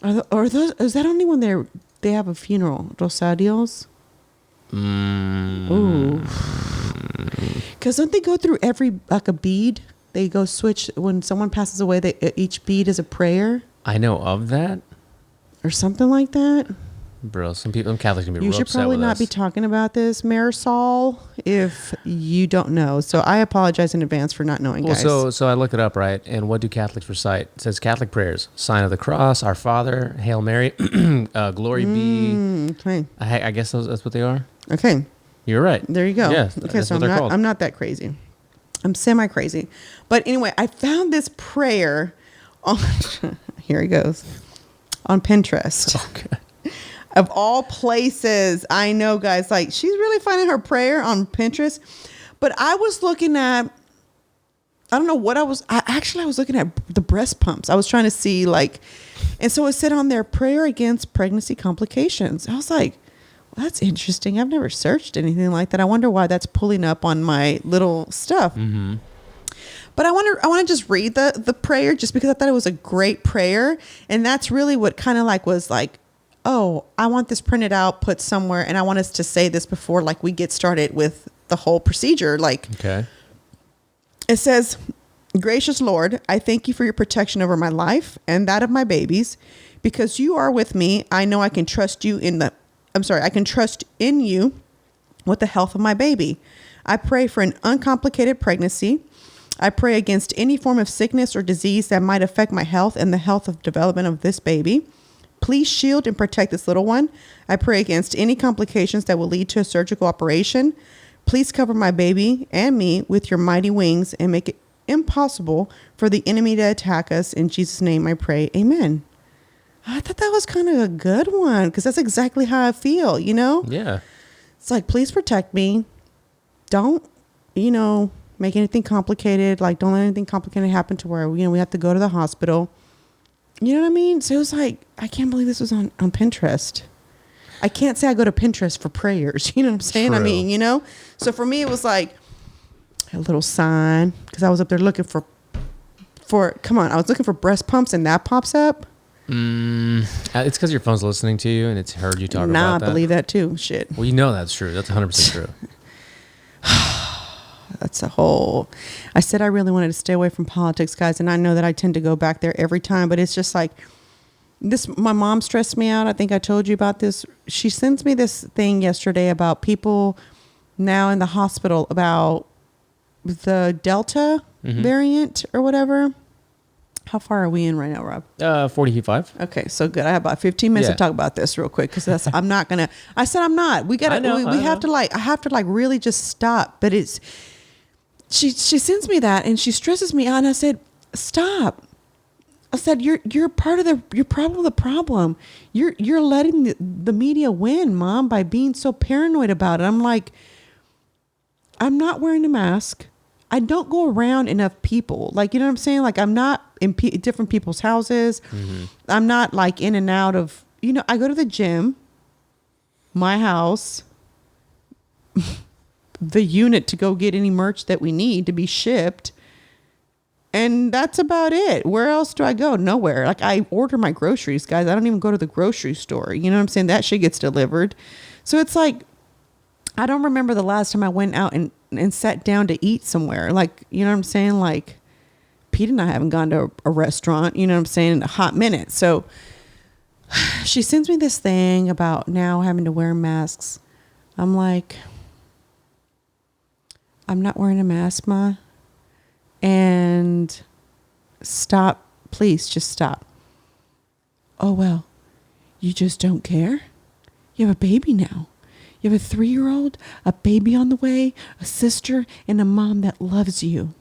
that only when they have a funeral? Rosarios? Ooh. Because don't they go through every, like a bead? They go switch when someone passes away. Each bead is a prayer. I know of that. Or something like that. Bro, some Catholics can be real You should upset probably with not us. be talking about this, Marisol, if you don't know. So I apologize in advance for not knowing, guys. Well, so I look it up, right? And what do Catholics recite? It says Catholic prayers: Sign of the Cross, Our Father, Hail Mary, Glory be. Okay. I guess that's what they are. Okay. You're right. There you go. Yeah, okay, that's so what they're called. I'm not that crazy. I'm semi-crazy. But anyway, I found this prayer on, here it goes, on Pinterest. Okay. Of all places, I know, guys, like she's really finding her prayer on Pinterest. But I was looking at, I don't know what I was looking at the breast pumps. I was trying to see like, and so it said on there, prayer against pregnancy complications. I was like, well, that's interesting. I've never searched anything like that. I wonder why that's pulling up on my little stuff. Mm-hmm. But I want to just read the prayer just because I thought it was a great prayer. And that's really what kind of like was like, oh, I want this printed out, put somewhere. And I want us to say this before like we get started with the whole procedure. Like, Okay. It says, gracious Lord, I thank you for your protection over my life and that of my babies. Because you are with me, I know I can trust you I can trust in you with the health of my baby. I pray for an uncomplicated pregnancy. I pray against any form of sickness or disease that might affect my health and the health of development of this baby. Please shield and protect this little one. I pray against any complications that will lead to a surgical operation. Please cover my baby and me with your mighty wings and make it impossible for the enemy to attack us. In Jesus' name I pray. Amen. I thought that was kind of a good one because that's exactly how I feel, you know? Yeah. It's like, please protect me. Don't, make anything complicated. Like, don't let anything complicated happen to where, we have to go to the hospital. You know what I mean? So it was like, I can't believe this was on Pinterest. I can't say I go to Pinterest for prayers. You know what I'm saying? True. I mean, So for me, it was like a little sign because I was up there looking for, I was looking for breast pumps and that pops up. It's because your phone's listening to you and it's heard you talk about that. I believe that too. Shit. Well, you know that's true. That's 100% true. That's a whole. I said I really wanted to stay away from politics, guys, and I know that I tend to go back there every time, but it's just like this. My mom stressed me out. I think I told you about this. She sends me this thing yesterday about people now in the hospital about the Delta variant or whatever. How far are we in right now, Rob? 45. Okay, so good. I have about 15 minutes to talk about this real quick because I'm not gonna. I said I'm not. We gotta. We have to I have to really just stop. But it's. She sends me that and she stresses me out. And I said, stop. I said, you're part of you're probably the problem. You're letting the media win, Mom, by being so paranoid about it. I'm like, I'm not wearing a mask. I don't go around enough people. Like, you know what I'm saying? Like, I'm not in different people's houses. Mm-hmm. I'm not like in and out of, I go to the gym, my house, the unit to go get any merch that we need to be shipped. And that's about it. Where else do I go? Nowhere. Like, I order my groceries, guys. I don't even go to the grocery store. You know what I'm saying? That shit gets delivered. So it's like, I don't remember the last time I went out and sat down to eat somewhere. Like, you know what I'm saying? Like, Pete and I haven't gone to a restaurant, you know what I'm saying, in a hot minute. So she sends me this thing about now having to wear masks. I'm like, I'm not wearing a mask, Ma. And stop. Please just stop. Oh, well, you just don't care? You have a baby now. You have a 3-year-old, a baby on the way, a sister, and a mom that loves you.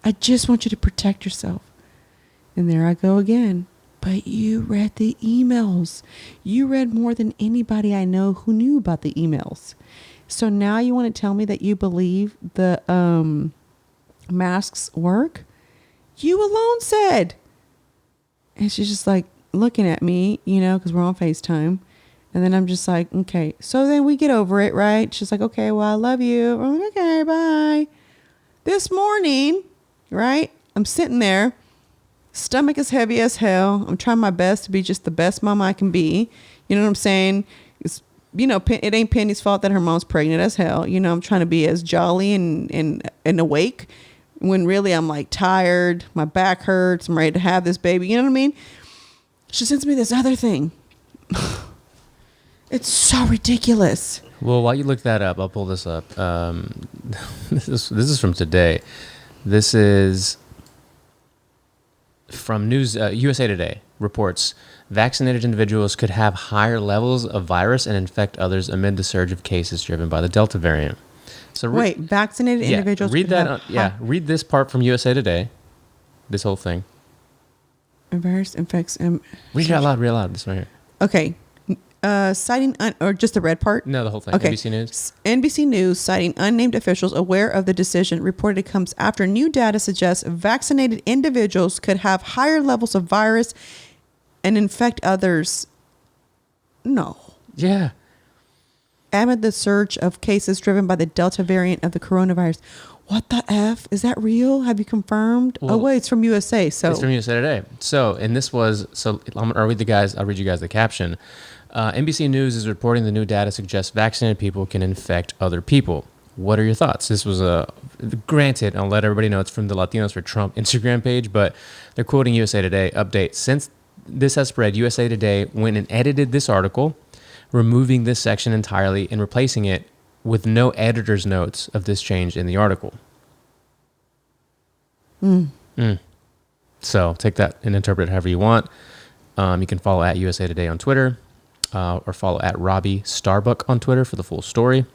I just want you to protect yourself. And there I go again. But you read the emails. You read more than anybody I know who knew about the emails. So now you want to tell me that you believe the masks work? You alone said. And she's just like looking at me, you know, because we're on FaceTime. And then I'm just like, okay. So then we get over it, right? She's like, okay, well, I love you. I'm like, okay, bye. This morning, right? I'm sitting there. Stomach is heavy as hell. I'm trying my best to be just the best mom I can be. You know what I'm saying? It's, you know, it ain't Penny's fault that her mom's pregnant as hell. You know, I'm trying to be as jolly and awake when really I'm like tired. My back hurts. I'm ready to have this baby. You know what I mean? She sends me this other thing. It's so ridiculous. Well, while you look that up, I'll pull this up. This is from today. This is from News USA Today. Reports vaccinated individuals could have higher levels of virus and infect others amid the surge of cases driven by the Delta variant. So wait, vaccinated individuals. Read that. Read this part from USA Today. This whole thing. A virus infects. Read it out loud. Read it out loud. This right here. Okay. Citing or just the red part? No, the whole thing. Okay. NBC News. NBC News, citing unnamed officials aware of the decision, reported it comes after new data suggests vaccinated individuals could have higher levels of virus and infect others. No. Yeah. Amid the surge of cases driven by the Delta variant of the coronavirus. What the F? Is that real? Have you confirmed? Well, oh, wait, it's from USA. So it's from USA Today. So, and this was, so I'll read you guys the caption. NBC News is reporting the new data suggests vaccinated people can infect other people. What are your thoughts? This was granted, I'll let everybody know it's from the Latinos for Trump Instagram page, but they're quoting USA Today update. Since this has spread, USA Today went and edited this article, removing this section entirely and replacing it with no editor's notes of this change in the article. So take that and interpret it however you want. You can follow at USA Today on Twitter. Or follow at Robbie Starbuck on Twitter for the full story.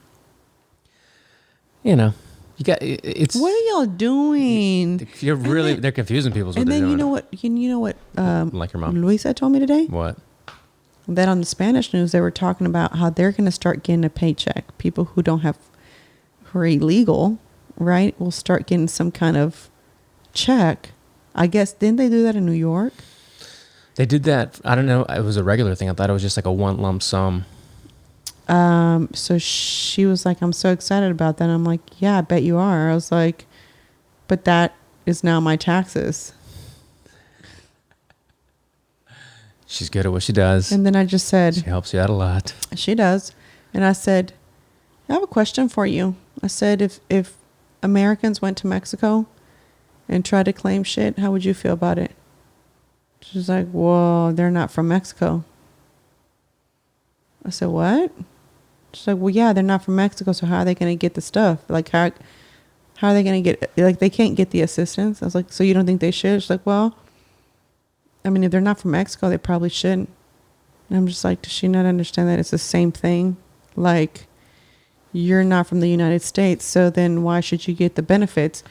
You know, you got it's. What are y'all doing? They're confusing people. And then you know what? Like your mom. Luisa told me today. What? That on the Spanish news they were talking about how they're going to start getting a paycheck. People who are illegal, right, will start getting some kind of check. I guess didn't they do that in New York? They did that. I don't know. It was a regular thing. I thought it was just like a one lump sum. So she was like, I'm so excited about that. I'm like, yeah, I bet you are. I was like, but that is now my taxes. She's good at what she does. And then I just said, she helps you out a lot. She does. And I said, I have a question for you. I said, if Americans went to Mexico and tried to claim shit, how would you feel about it? She's like, well, they're not from Mexico. I said, what? She's like, well, yeah, they're not from Mexico, so how are they going to get the stuff? Like, how are they going to get, like, they can't get the assistance? I was like, so you don't think they should? She's like, well, I mean, if they're not from Mexico, they probably shouldn't. And I'm just like, does she not understand that it's the same thing? Like, you're not from the United States, so then why should you get the benefits?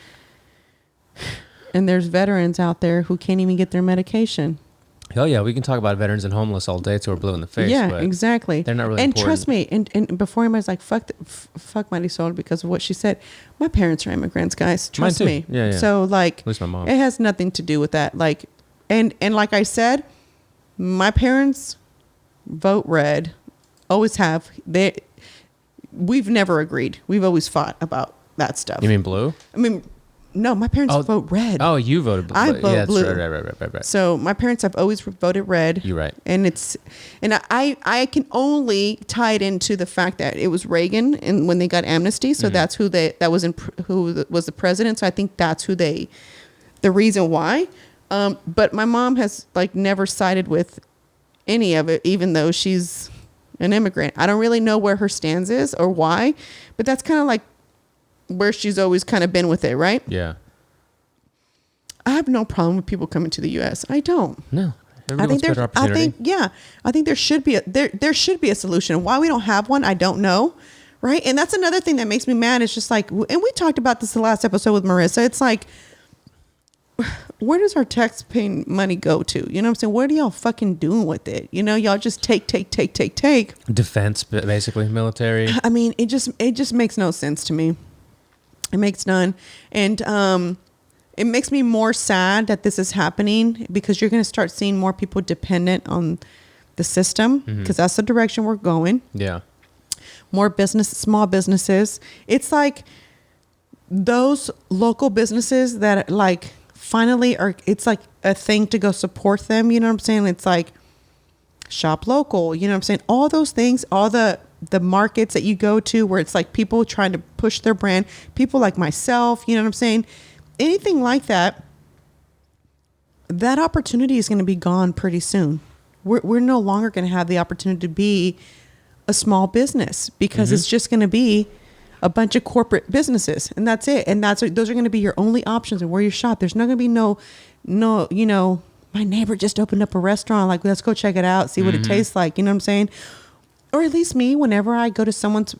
And there's veterans out there who can't even get their medication. Hell yeah, we can talk about veterans and homeless all day till we're blue in the face. Yeah, but exactly. They're not really and important. Trust me, and before anybody's like, fuck Marisol because of what she said. My parents are immigrants, guys. Trust me. Yeah. So like, at least my mom. It has nothing to do with that. Like, and like I said, my parents vote red, always have. We've never agreed. We've always fought about that stuff. You mean blue? I mean, No, my parents vote red. Oh, you voted blue. I vote blue. Right. So my parents have always voted red. You're right. And I can only tie it into the fact that it was Reagan and when they got amnesty. So that's who was the president. So I think that's the reason why. But my mom has like never sided with any of it, even though she's an immigrant. I don't really know where her stance is or why, but that's kind of like where she's always kind of been with it, right? Yeah. I have no problem with people coming to the U.S. I don't. No. I think there should be there should be a solution. Why we don't have one, I don't know, right? And that's another thing that makes me mad. It's just like, and we talked about this the last episode with Marissa. It's like, where does our tax-paying money go to? You know what I'm saying? What are y'all fucking doing with it? You know, y'all just take. Defense, basically, military. I mean, it just makes no sense to me. It makes none. And it makes me more sad that this is happening because you're going to start seeing more people dependent on the system because that's the direction we're going. Yeah. More small businesses. It's like those local businesses that like finally it's like a thing to go support them. You know what I'm saying? It's like shop local. You know what I'm saying? All those things, all the markets that you go to where it's like people trying to push their brand, people like myself, you know what I'm saying? Anything like that, that opportunity is going to be gone pretty soon. We're no longer going to have the opportunity to be a small business because it's just going to be a bunch of corporate businesses and that's it. And those are going to be your only options and where you shop. There's not going to be no, you know, my neighbor just opened up a restaurant. Like, let's go check it out, see what it tastes like. You know what I'm saying? Or at least me, whenever I go to someone's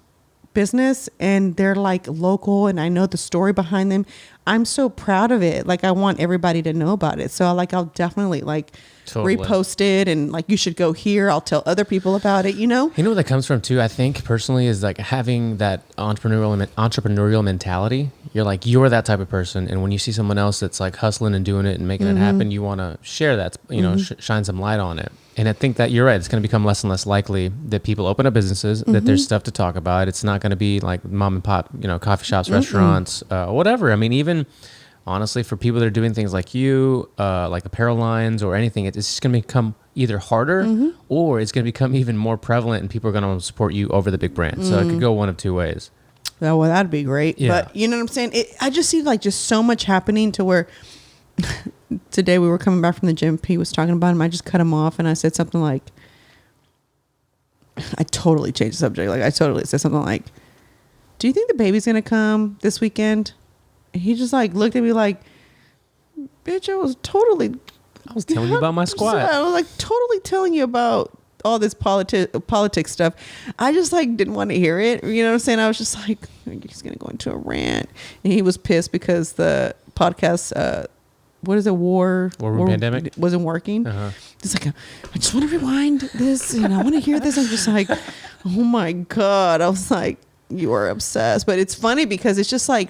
business and they're like local and I know the story behind them, I'm so proud of it. Like I want everybody to know about it. So I'll definitely repost it and like, you should go here. I'll tell other people about it, you know? You know where that comes from too, I think personally is like having that entrepreneurial mentality. You're that type of person. And when you see someone else that's like hustling and doing it and making it happen, you want to share that, you know, shine some light on it. And I think that you're right. It's going to become less and less likely that people open up businesses, that there's stuff to talk about. It's not going to be like mom and pop, you know, coffee shops, restaurants, whatever. I mean, even honestly, for people that are doing things like you, like apparel lines or anything, it's just going to become either harder or it's going to become even more prevalent and people are going to support you over the big brand. So it could go one of two ways. Oh, well, that'd be great. Yeah. But you know what I'm saying? I just see like just so much happening to where today we were coming back from the gym. P was talking about him. I just cut him off and I said something like, I totally changed the subject. Like I totally said something like, do you think the baby's going to come this weekend? And he just like looked at me like, bitch, I was telling you about my squat. I was like totally telling you about all this politics stuff. I just like didn't want to hear it. You know what I'm saying? I was just like, he's going to go into a rant. And he was pissed because the podcast, what is it? War pandemic wasn't working. It's like, I just want to rewind this and I want to hear this. I'm just like, oh my God. I was like, you are obsessed. But it's funny because it's just like,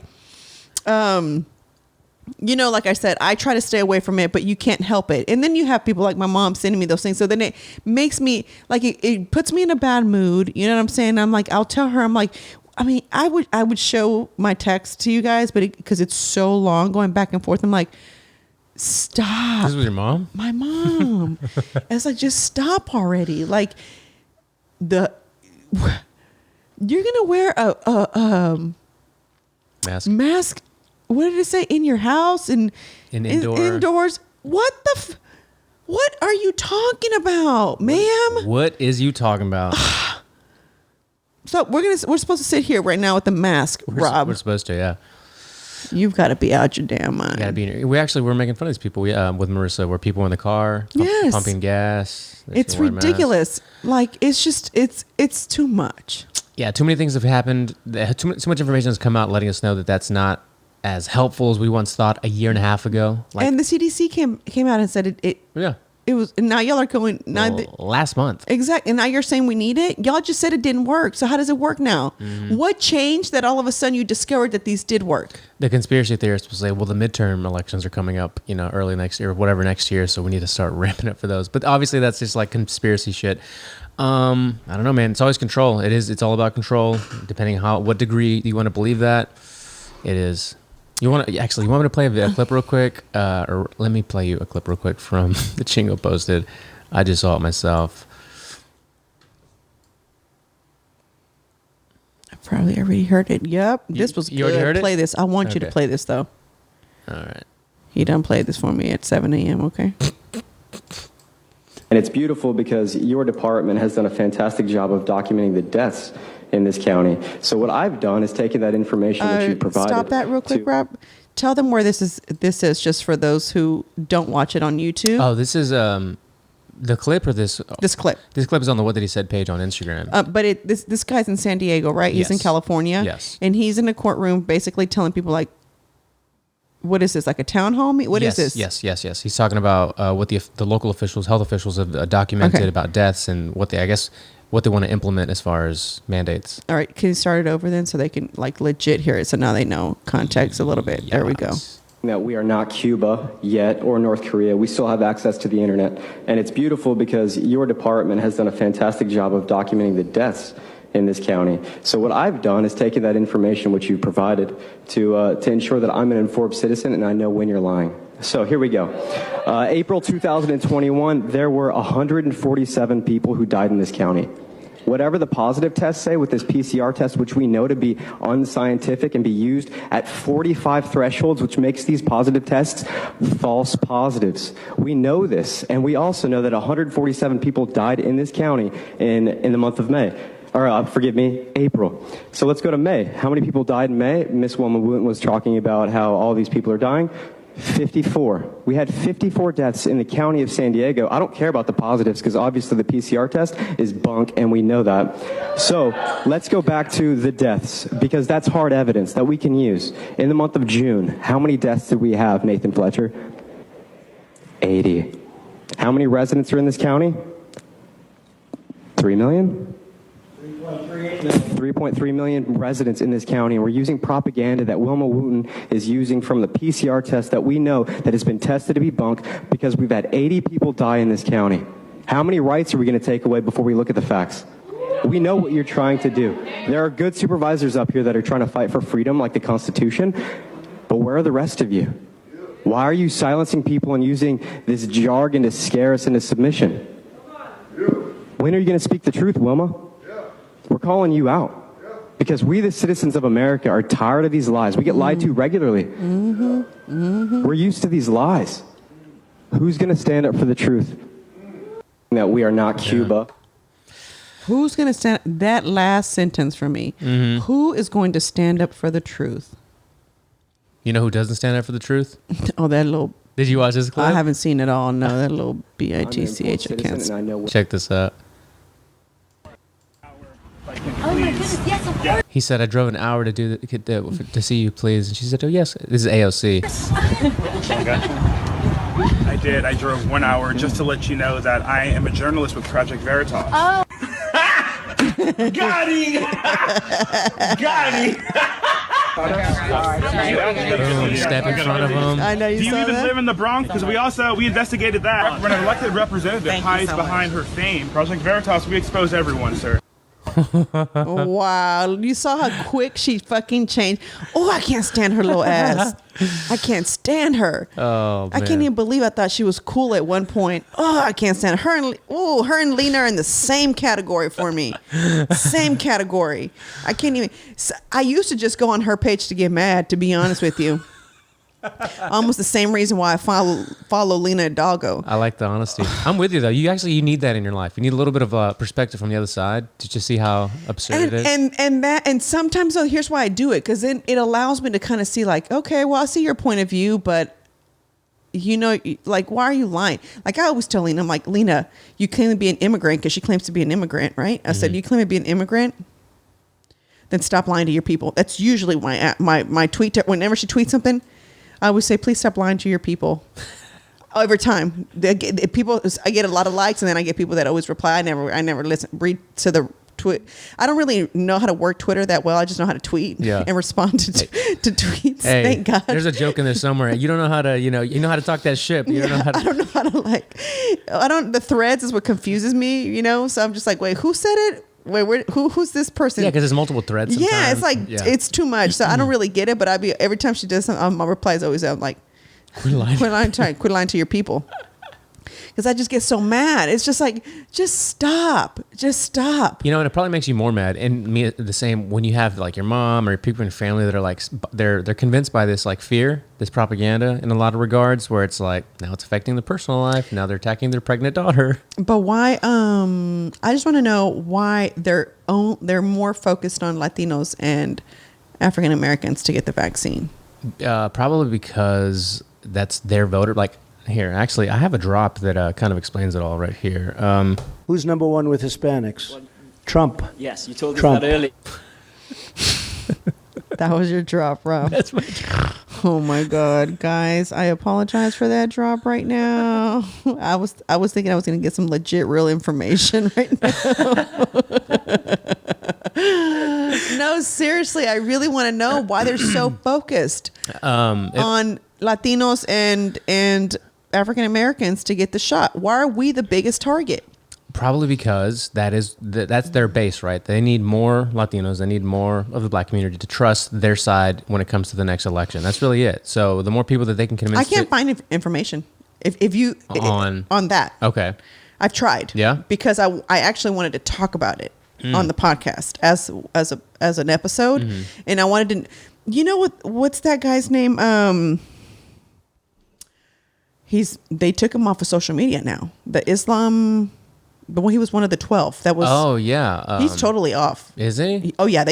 you know, like I said, I try to stay away from it, but you can't help it. And then you have people like my mom sending me those things. So then it makes me like, it puts me in a bad mood. You know what I'm saying? I'm like, I'll tell her, I'm like, I mean, I would show my text to you guys, but because it's so long going back and forth, I'm like, stop. This was your mom? My mom. It's like, just stop already. Like you're going to wear a mask. What did it say? In your house and indoors. What are you talking about, ma'am? What is you talking about? So we're supposed to sit here right now with the mask, Rob. We're supposed to, yeah. You've got to be out your damn mind. Got to be. We're making fun of these people. With Marissa, where people in the car pumping gas. It's ridiculous. Like it's too much. Yeah, too many things have happened. Too much information has come out, letting us know that that's not as helpful as we once thought a year and a half ago. And the CDC came out and said it was. And now y'all are going last month. Exactly. And now you're saying we need it. Y'all just said it didn't work. So how does it work now? What changed that all of a sudden you discovered that these did work? The conspiracy theorists will say, well, the midterm elections are coming up, you know, early next year or whatever next year. So we need to start ramping up for those. But obviously that's just like conspiracy shit. I don't know, man. It's always control. It's all about control. Depending on what degree you want to believe that, it is. You want me to play a clip real quick? Or let me play you a clip real quick from the Chingo posted. I just saw it myself. I probably already heard it. Yep. This was you good. already heard it? Play this. I want you to play this, though. All right. You done played this for me at 7 a.m., okay? And it's beautiful because your department has done a fantastic job of documenting the deaths in this county. So what I've done is taken that information that you provided. Stop that real quick, Rob. Tell them where this is just for those who don't watch it on YouTube. Oh, this is the clip or this? This clip. This clip is on the What Did He Said page on Instagram. But this guy's in San Diego, right? He's in California. Yes. And he's in a courtroom basically telling people like, what is this, like a town hall? What is this? Yes. He's talking about what the local officials, health officials have documented about deaths and what they want to implement as far as mandates. All right, can you start it over then so they can like legit hear it so now they know context a little bit. Yes. There we go. That we are not Cuba yet or North Korea. We still have access to the internet. And it's beautiful because your department has done a fantastic job of documenting the deaths in this county. So what I've done is taken that information which you provided to ensure that I'm an informed citizen and I know when you're lying. So here we go. April 2021, there were 147 people who died in this county. Whatever the positive tests say with this PCR test, which we know to be unscientific and be used at 45 thresholds, which makes these positive tests false positives. We know this, and we also know that 147 people died in this county in the month of May. Or, forgive me, April. So let's go to May. How many people died in May? Miss Wilma Wooten was talking about how all these people are dying. 54. We had 54 deaths in the county of San Diego. I don't care about the positives because obviously the PCR test is bunk and we know that. So let's go back to the deaths because that's hard evidence that we can use. In the month of June, how many deaths did we have, Nathan Fletcher? 80. How many residents are in this county? 3 million? 3.3 million residents in this county, and we're using propaganda that Wilma Wooten is using from the PCR test that we know that has been tested to be bunk because we've had 80 people die in this county. How many rights are we going to take away before we look at the facts? We know what you're trying to do. There are good supervisors up here that are trying to fight for freedom like the Constitution, but where are the rest of you? Why are you silencing people and using this jargon to scare us into submission? When are you going to speak the truth, Wilma? We're calling you out because we, the citizens of America, are tired of these lies. We get lied to regularly. We're used to these lies. Who's going to stand up for the truth? That we are not Cuba. Who's going to stand? That last sentence for me. Who is going to stand up for the truth? You know who doesn't stand up for the truth? Oh, that little. Did you watch this clip? I haven't seen it all. No, that little bitch. I can't. Check this out. Oh my goodness, yes, of course. He said, I drove an hour to see you, please. And she said, oh, yes. This is AOC. I did. I drove 1 hour just to let you know that I am a journalist with Project Veritas. Oh. Got him! Got him! Boom, step in front of him. I know you Do you saw even that? live in the Bronx? Because we investigated that. When an elected representative hides behind her fame, Project Veritas, we expose everyone, sir. Wow, you saw how quick she fucking changed. Oh, I can't stand her little ass. I can't stand her. Oh, I can't even believe I thought she was cool at one point. Oh, I can't stand her. Her and Lena are in the same category for me. Same category. I can't even. I used to just go on her page to get mad, to be honest with you. Almost the same reason why I follow Lena Hidalgo. I like the honesty. I'm with you though. You need that in your life. You need a little bit of perspective from the other side to just see how absurd it is. And sometimes though, here's why I do it, because then it allows me to kind of see like, okay, well, I see your point of view, but you know, like, why are you lying? Like I always tell Lena, I'm like, Lena, you claim to be an immigrant because she claims to be an immigrant, right? I said, you claim to be an immigrant, then stop lying to your people. That's usually my tweet. Whenever she tweets something, I would say, please stop lying to your people. Over time, I get a lot of likes, and then I get people that always reply. I never read to the tweet. I don't really know how to work Twitter that well. I just know how to tweet and respond to tweets. Hey, thank God. There's a joke in there somewhere. You don't know how to, you know how to talk that shit. But you don't know how to. I don't know how to the threads is what confuses me, you know? So I'm just like, wait, who said it? wait, who's this person? Yeah, because there's multiple threads. Yeah, it's like sometimes. it's too much. So I don't really get it. But every time she does something, my reply is always I'm like, quit lying to your people. Because I just get so mad. It's just like, just stop. You know, and it probably makes you more mad. And me, the same when you have like your mom or people in your family that are like, they're convinced by this like fear, this propaganda in a lot of regards, where it's like, now it's affecting the personal life. Now they're attacking their pregnant daughter. But why? I just want to know why they're more focused on Latinos and African Americans to get the vaccine. Probably because that's their voter. Like, here, actually, I have a drop that kind of explains it all right here. Who's number one with Hispanics? Trump. Yes, you told us Trump. that earlier. That was your drop, Rob. That's my drop. Oh my God, guys! I apologize for that drop right now. I was thinking I was going to get some legit, real information right now. No, seriously, I really want to know why they're so focused on Latinos and African Americans to get the shot. Why are we the biggest target? Probably because that's their base, right? They need more Latinos. They need more of the black community to trust their side when it comes to the next election. That's really it. So the more people that they can convince. I can't find information. If you on that. Okay. I've tried. Yeah. Because I actually wanted to talk about it on the podcast as an episode, and I wanted to. You know what's that guy's name? They took him off of social media now. The Islam, but when he was one of the 12, that was. Oh yeah, he's totally off. Is he? Oh yeah,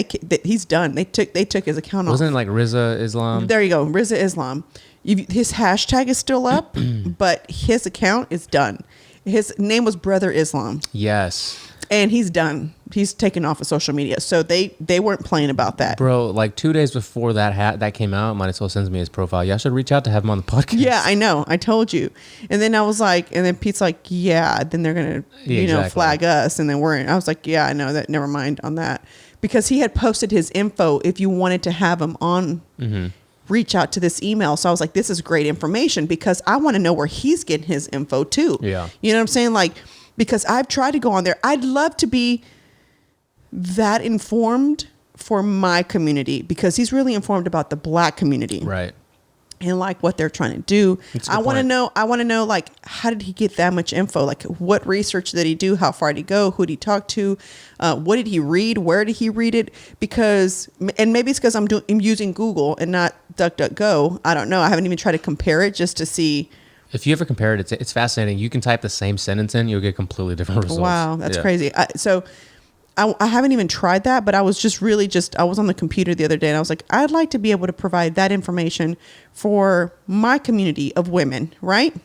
he's done. They took his account off. Wasn't it like Riza Islam? There you go, Riza Islam. His hashtag is still up, but his account is done. His name was Brother Islam. Yes. And he's done. He's taken off of social media. So they weren't playing about that. Bro, like 2 days before that came out, Might As Well sends me his profile. Y'all should reach out to have him on the podcast. Yeah, I know. I told you. And then I was like, and then Pete's like, yeah, then they're going to, flag us. And then I was like, yeah, I know that. Never mind on that. Because he had posted his info. If you wanted to have him on, reach out to this email. So I was like, this is great information because I want to know where he's getting his info too. Yeah. You know what I'm saying? Like, because I've tried to go on there. I'd love to be that informed for my community because he's really informed about the black community. Right. And like what they're trying to do. I want to know like, how did he get that much info? Like what research did he do? How far did he go? Who did he talk to? What did he read? Where did he read it? Because, and maybe it's because I'm using Google and not DuckDuckGo. I don't know. I haven't even tried to compare it just to see. If you ever compare it, it's fascinating. You can type the same sentence in, you'll get completely different results. Wow, that's crazy. So I haven't even tried that, but I was I was on the computer the other day and I was like, I'd like to be able to provide that information for my community of women, right?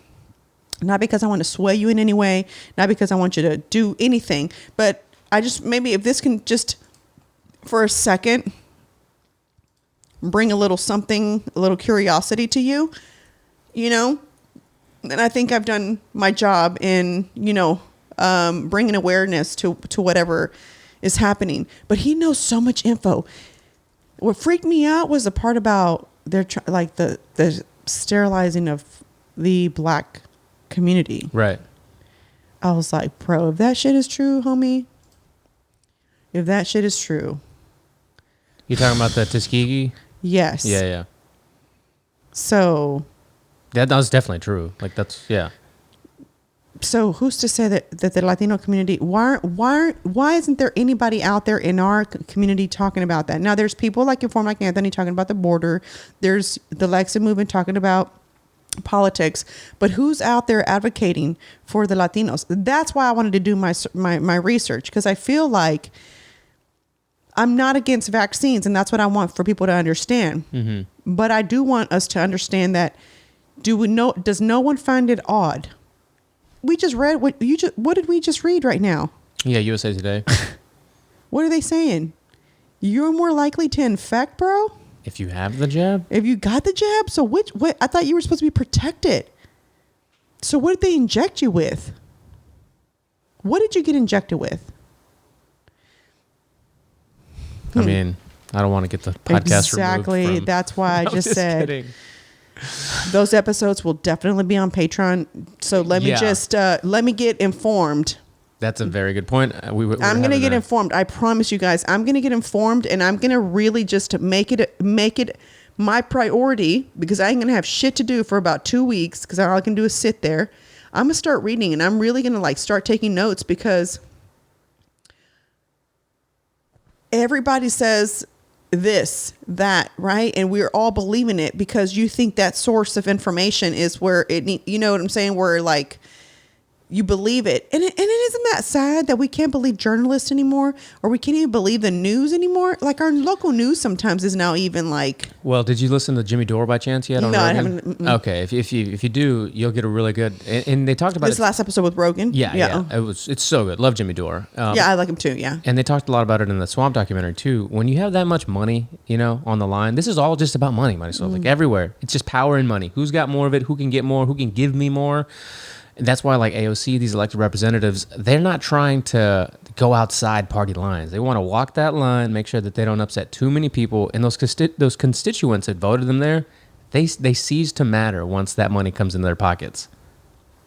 Not because I want to sway you in any way, not because I want you to do anything, but I just, maybe if this can just for a second bring a little something, a little curiosity to you, you know? And I think I've done my job in, bringing awareness to whatever is happening. But he knows so much info. What freaked me out was the part about the sterilizing of the black community. Right. I was like, bro, if that shit is true, homie, if that shit is true. You talking about the Tuskegee? Yes. Yeah. So... That was definitely true. Like yeah. So who's to say that the Latino community, why isn't there anybody out there in our community talking about that? Now there's people like Inform Like Anthony talking about the border. There's the Lexa movement talking about politics, but who's out there advocating for the Latinos? That's why I wanted to do my research, because I feel like I'm not against vaccines, and that's what I want for people to understand. But I do want us to understand that. Does no one find it odd? We just read what did we just read right now? Yeah, USA Today. What are they saying? You're more likely to infect, bro? If you have the jab? If you got the jab? So what I thought you were supposed to be protected. So what did they inject you with? What did you get injected with? I mean, I don't want to get the podcast exactly. removed from... That's why I just said... Kidding. Those episodes will definitely be on Patreon. So let me let me get informed That's a very good point. I'm going to get informed. I promise you guys, I'm going to get informed, and I'm going to really just make it my priority, because I ain't going to have shit to do for about 2 weeks, because all I can do is sit there. I'm going to start reading, and I'm really going to like start taking notes, because everybody says this, that, right? And we're all believing it because you think that source of information is where you know what I'm saying? Where like you believe it. And it isn't that sad that we can't believe journalists anymore, or we can't even believe the news anymore? Like our local news sometimes is now even like. Well, did you listen to Jimmy Dore by chance yet? No, I haven't. Mm-mm. Okay, if you do, you'll get a really good. And they talked about this last episode with Rogan. Yeah. It's so good. Love Jimmy Dore. Yeah, I like him too. Yeah. And they talked a lot about it in the Swamp documentary too. When you have that much money, on the line, this is all just about money. So like everywhere, it's just power and money. Who's got more of it? Who can get more? Who can give me more? And that's why, like AOC, these elected representatives, they're not trying to go outside party lines. They want to walk that line, make sure that they don't upset too many people. And those constituents that voted them there, they cease to matter once that money comes in their pockets.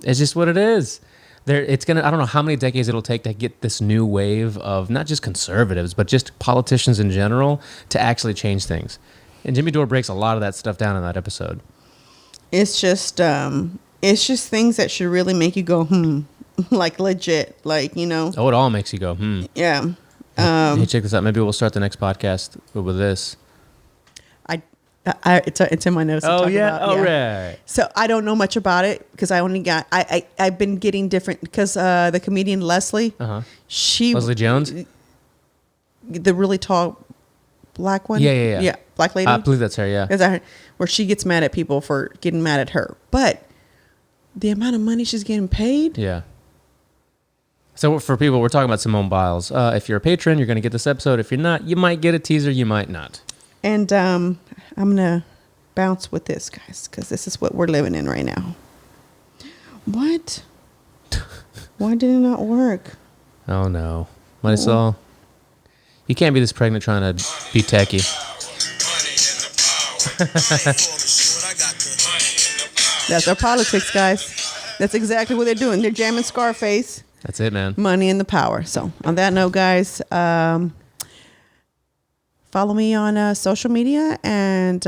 It's just what it is. I don't know how many decades it'll take to get this new wave of not just conservatives, but just politicians in general to actually change things. And Jimmy Dore breaks a lot of that stuff down in that episode. It's just things that should really make you go, like legit, like, Oh, it all makes you go, Yeah. Hey, check this out. Maybe we'll start the next podcast with this. It's in my notes. Oh, yeah? All right. So I don't know much about it because I only got, I've been getting different, because the comedian Leslie, Leslie Jones? The really tall black one? Yeah. Yeah, black lady? I believe that's her, yeah. Is that her? Where she gets mad at people for getting mad at her. But the amount of money she's getting paid. Yeah. So for people, we're talking about Simone Biles. If you're a patron, you're going to get this episode. If you're not, you might get a teaser. You might not. And I'm going to bounce with this, guys, because this is what we're living in right now. What? Why did it not work? Oh, no. Marisol, you can't be this pregnant trying to be techie. That's our politics, guys. That's exactly what they're doing. They're jamming Scarface. That's it, man. Money and the power. So on that note, guys, follow me on social media and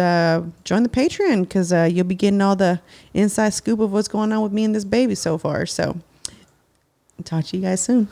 join the Patreon, because you'll be getting all the inside scoop of what's going on with me and this baby so far. So talk to you guys soon.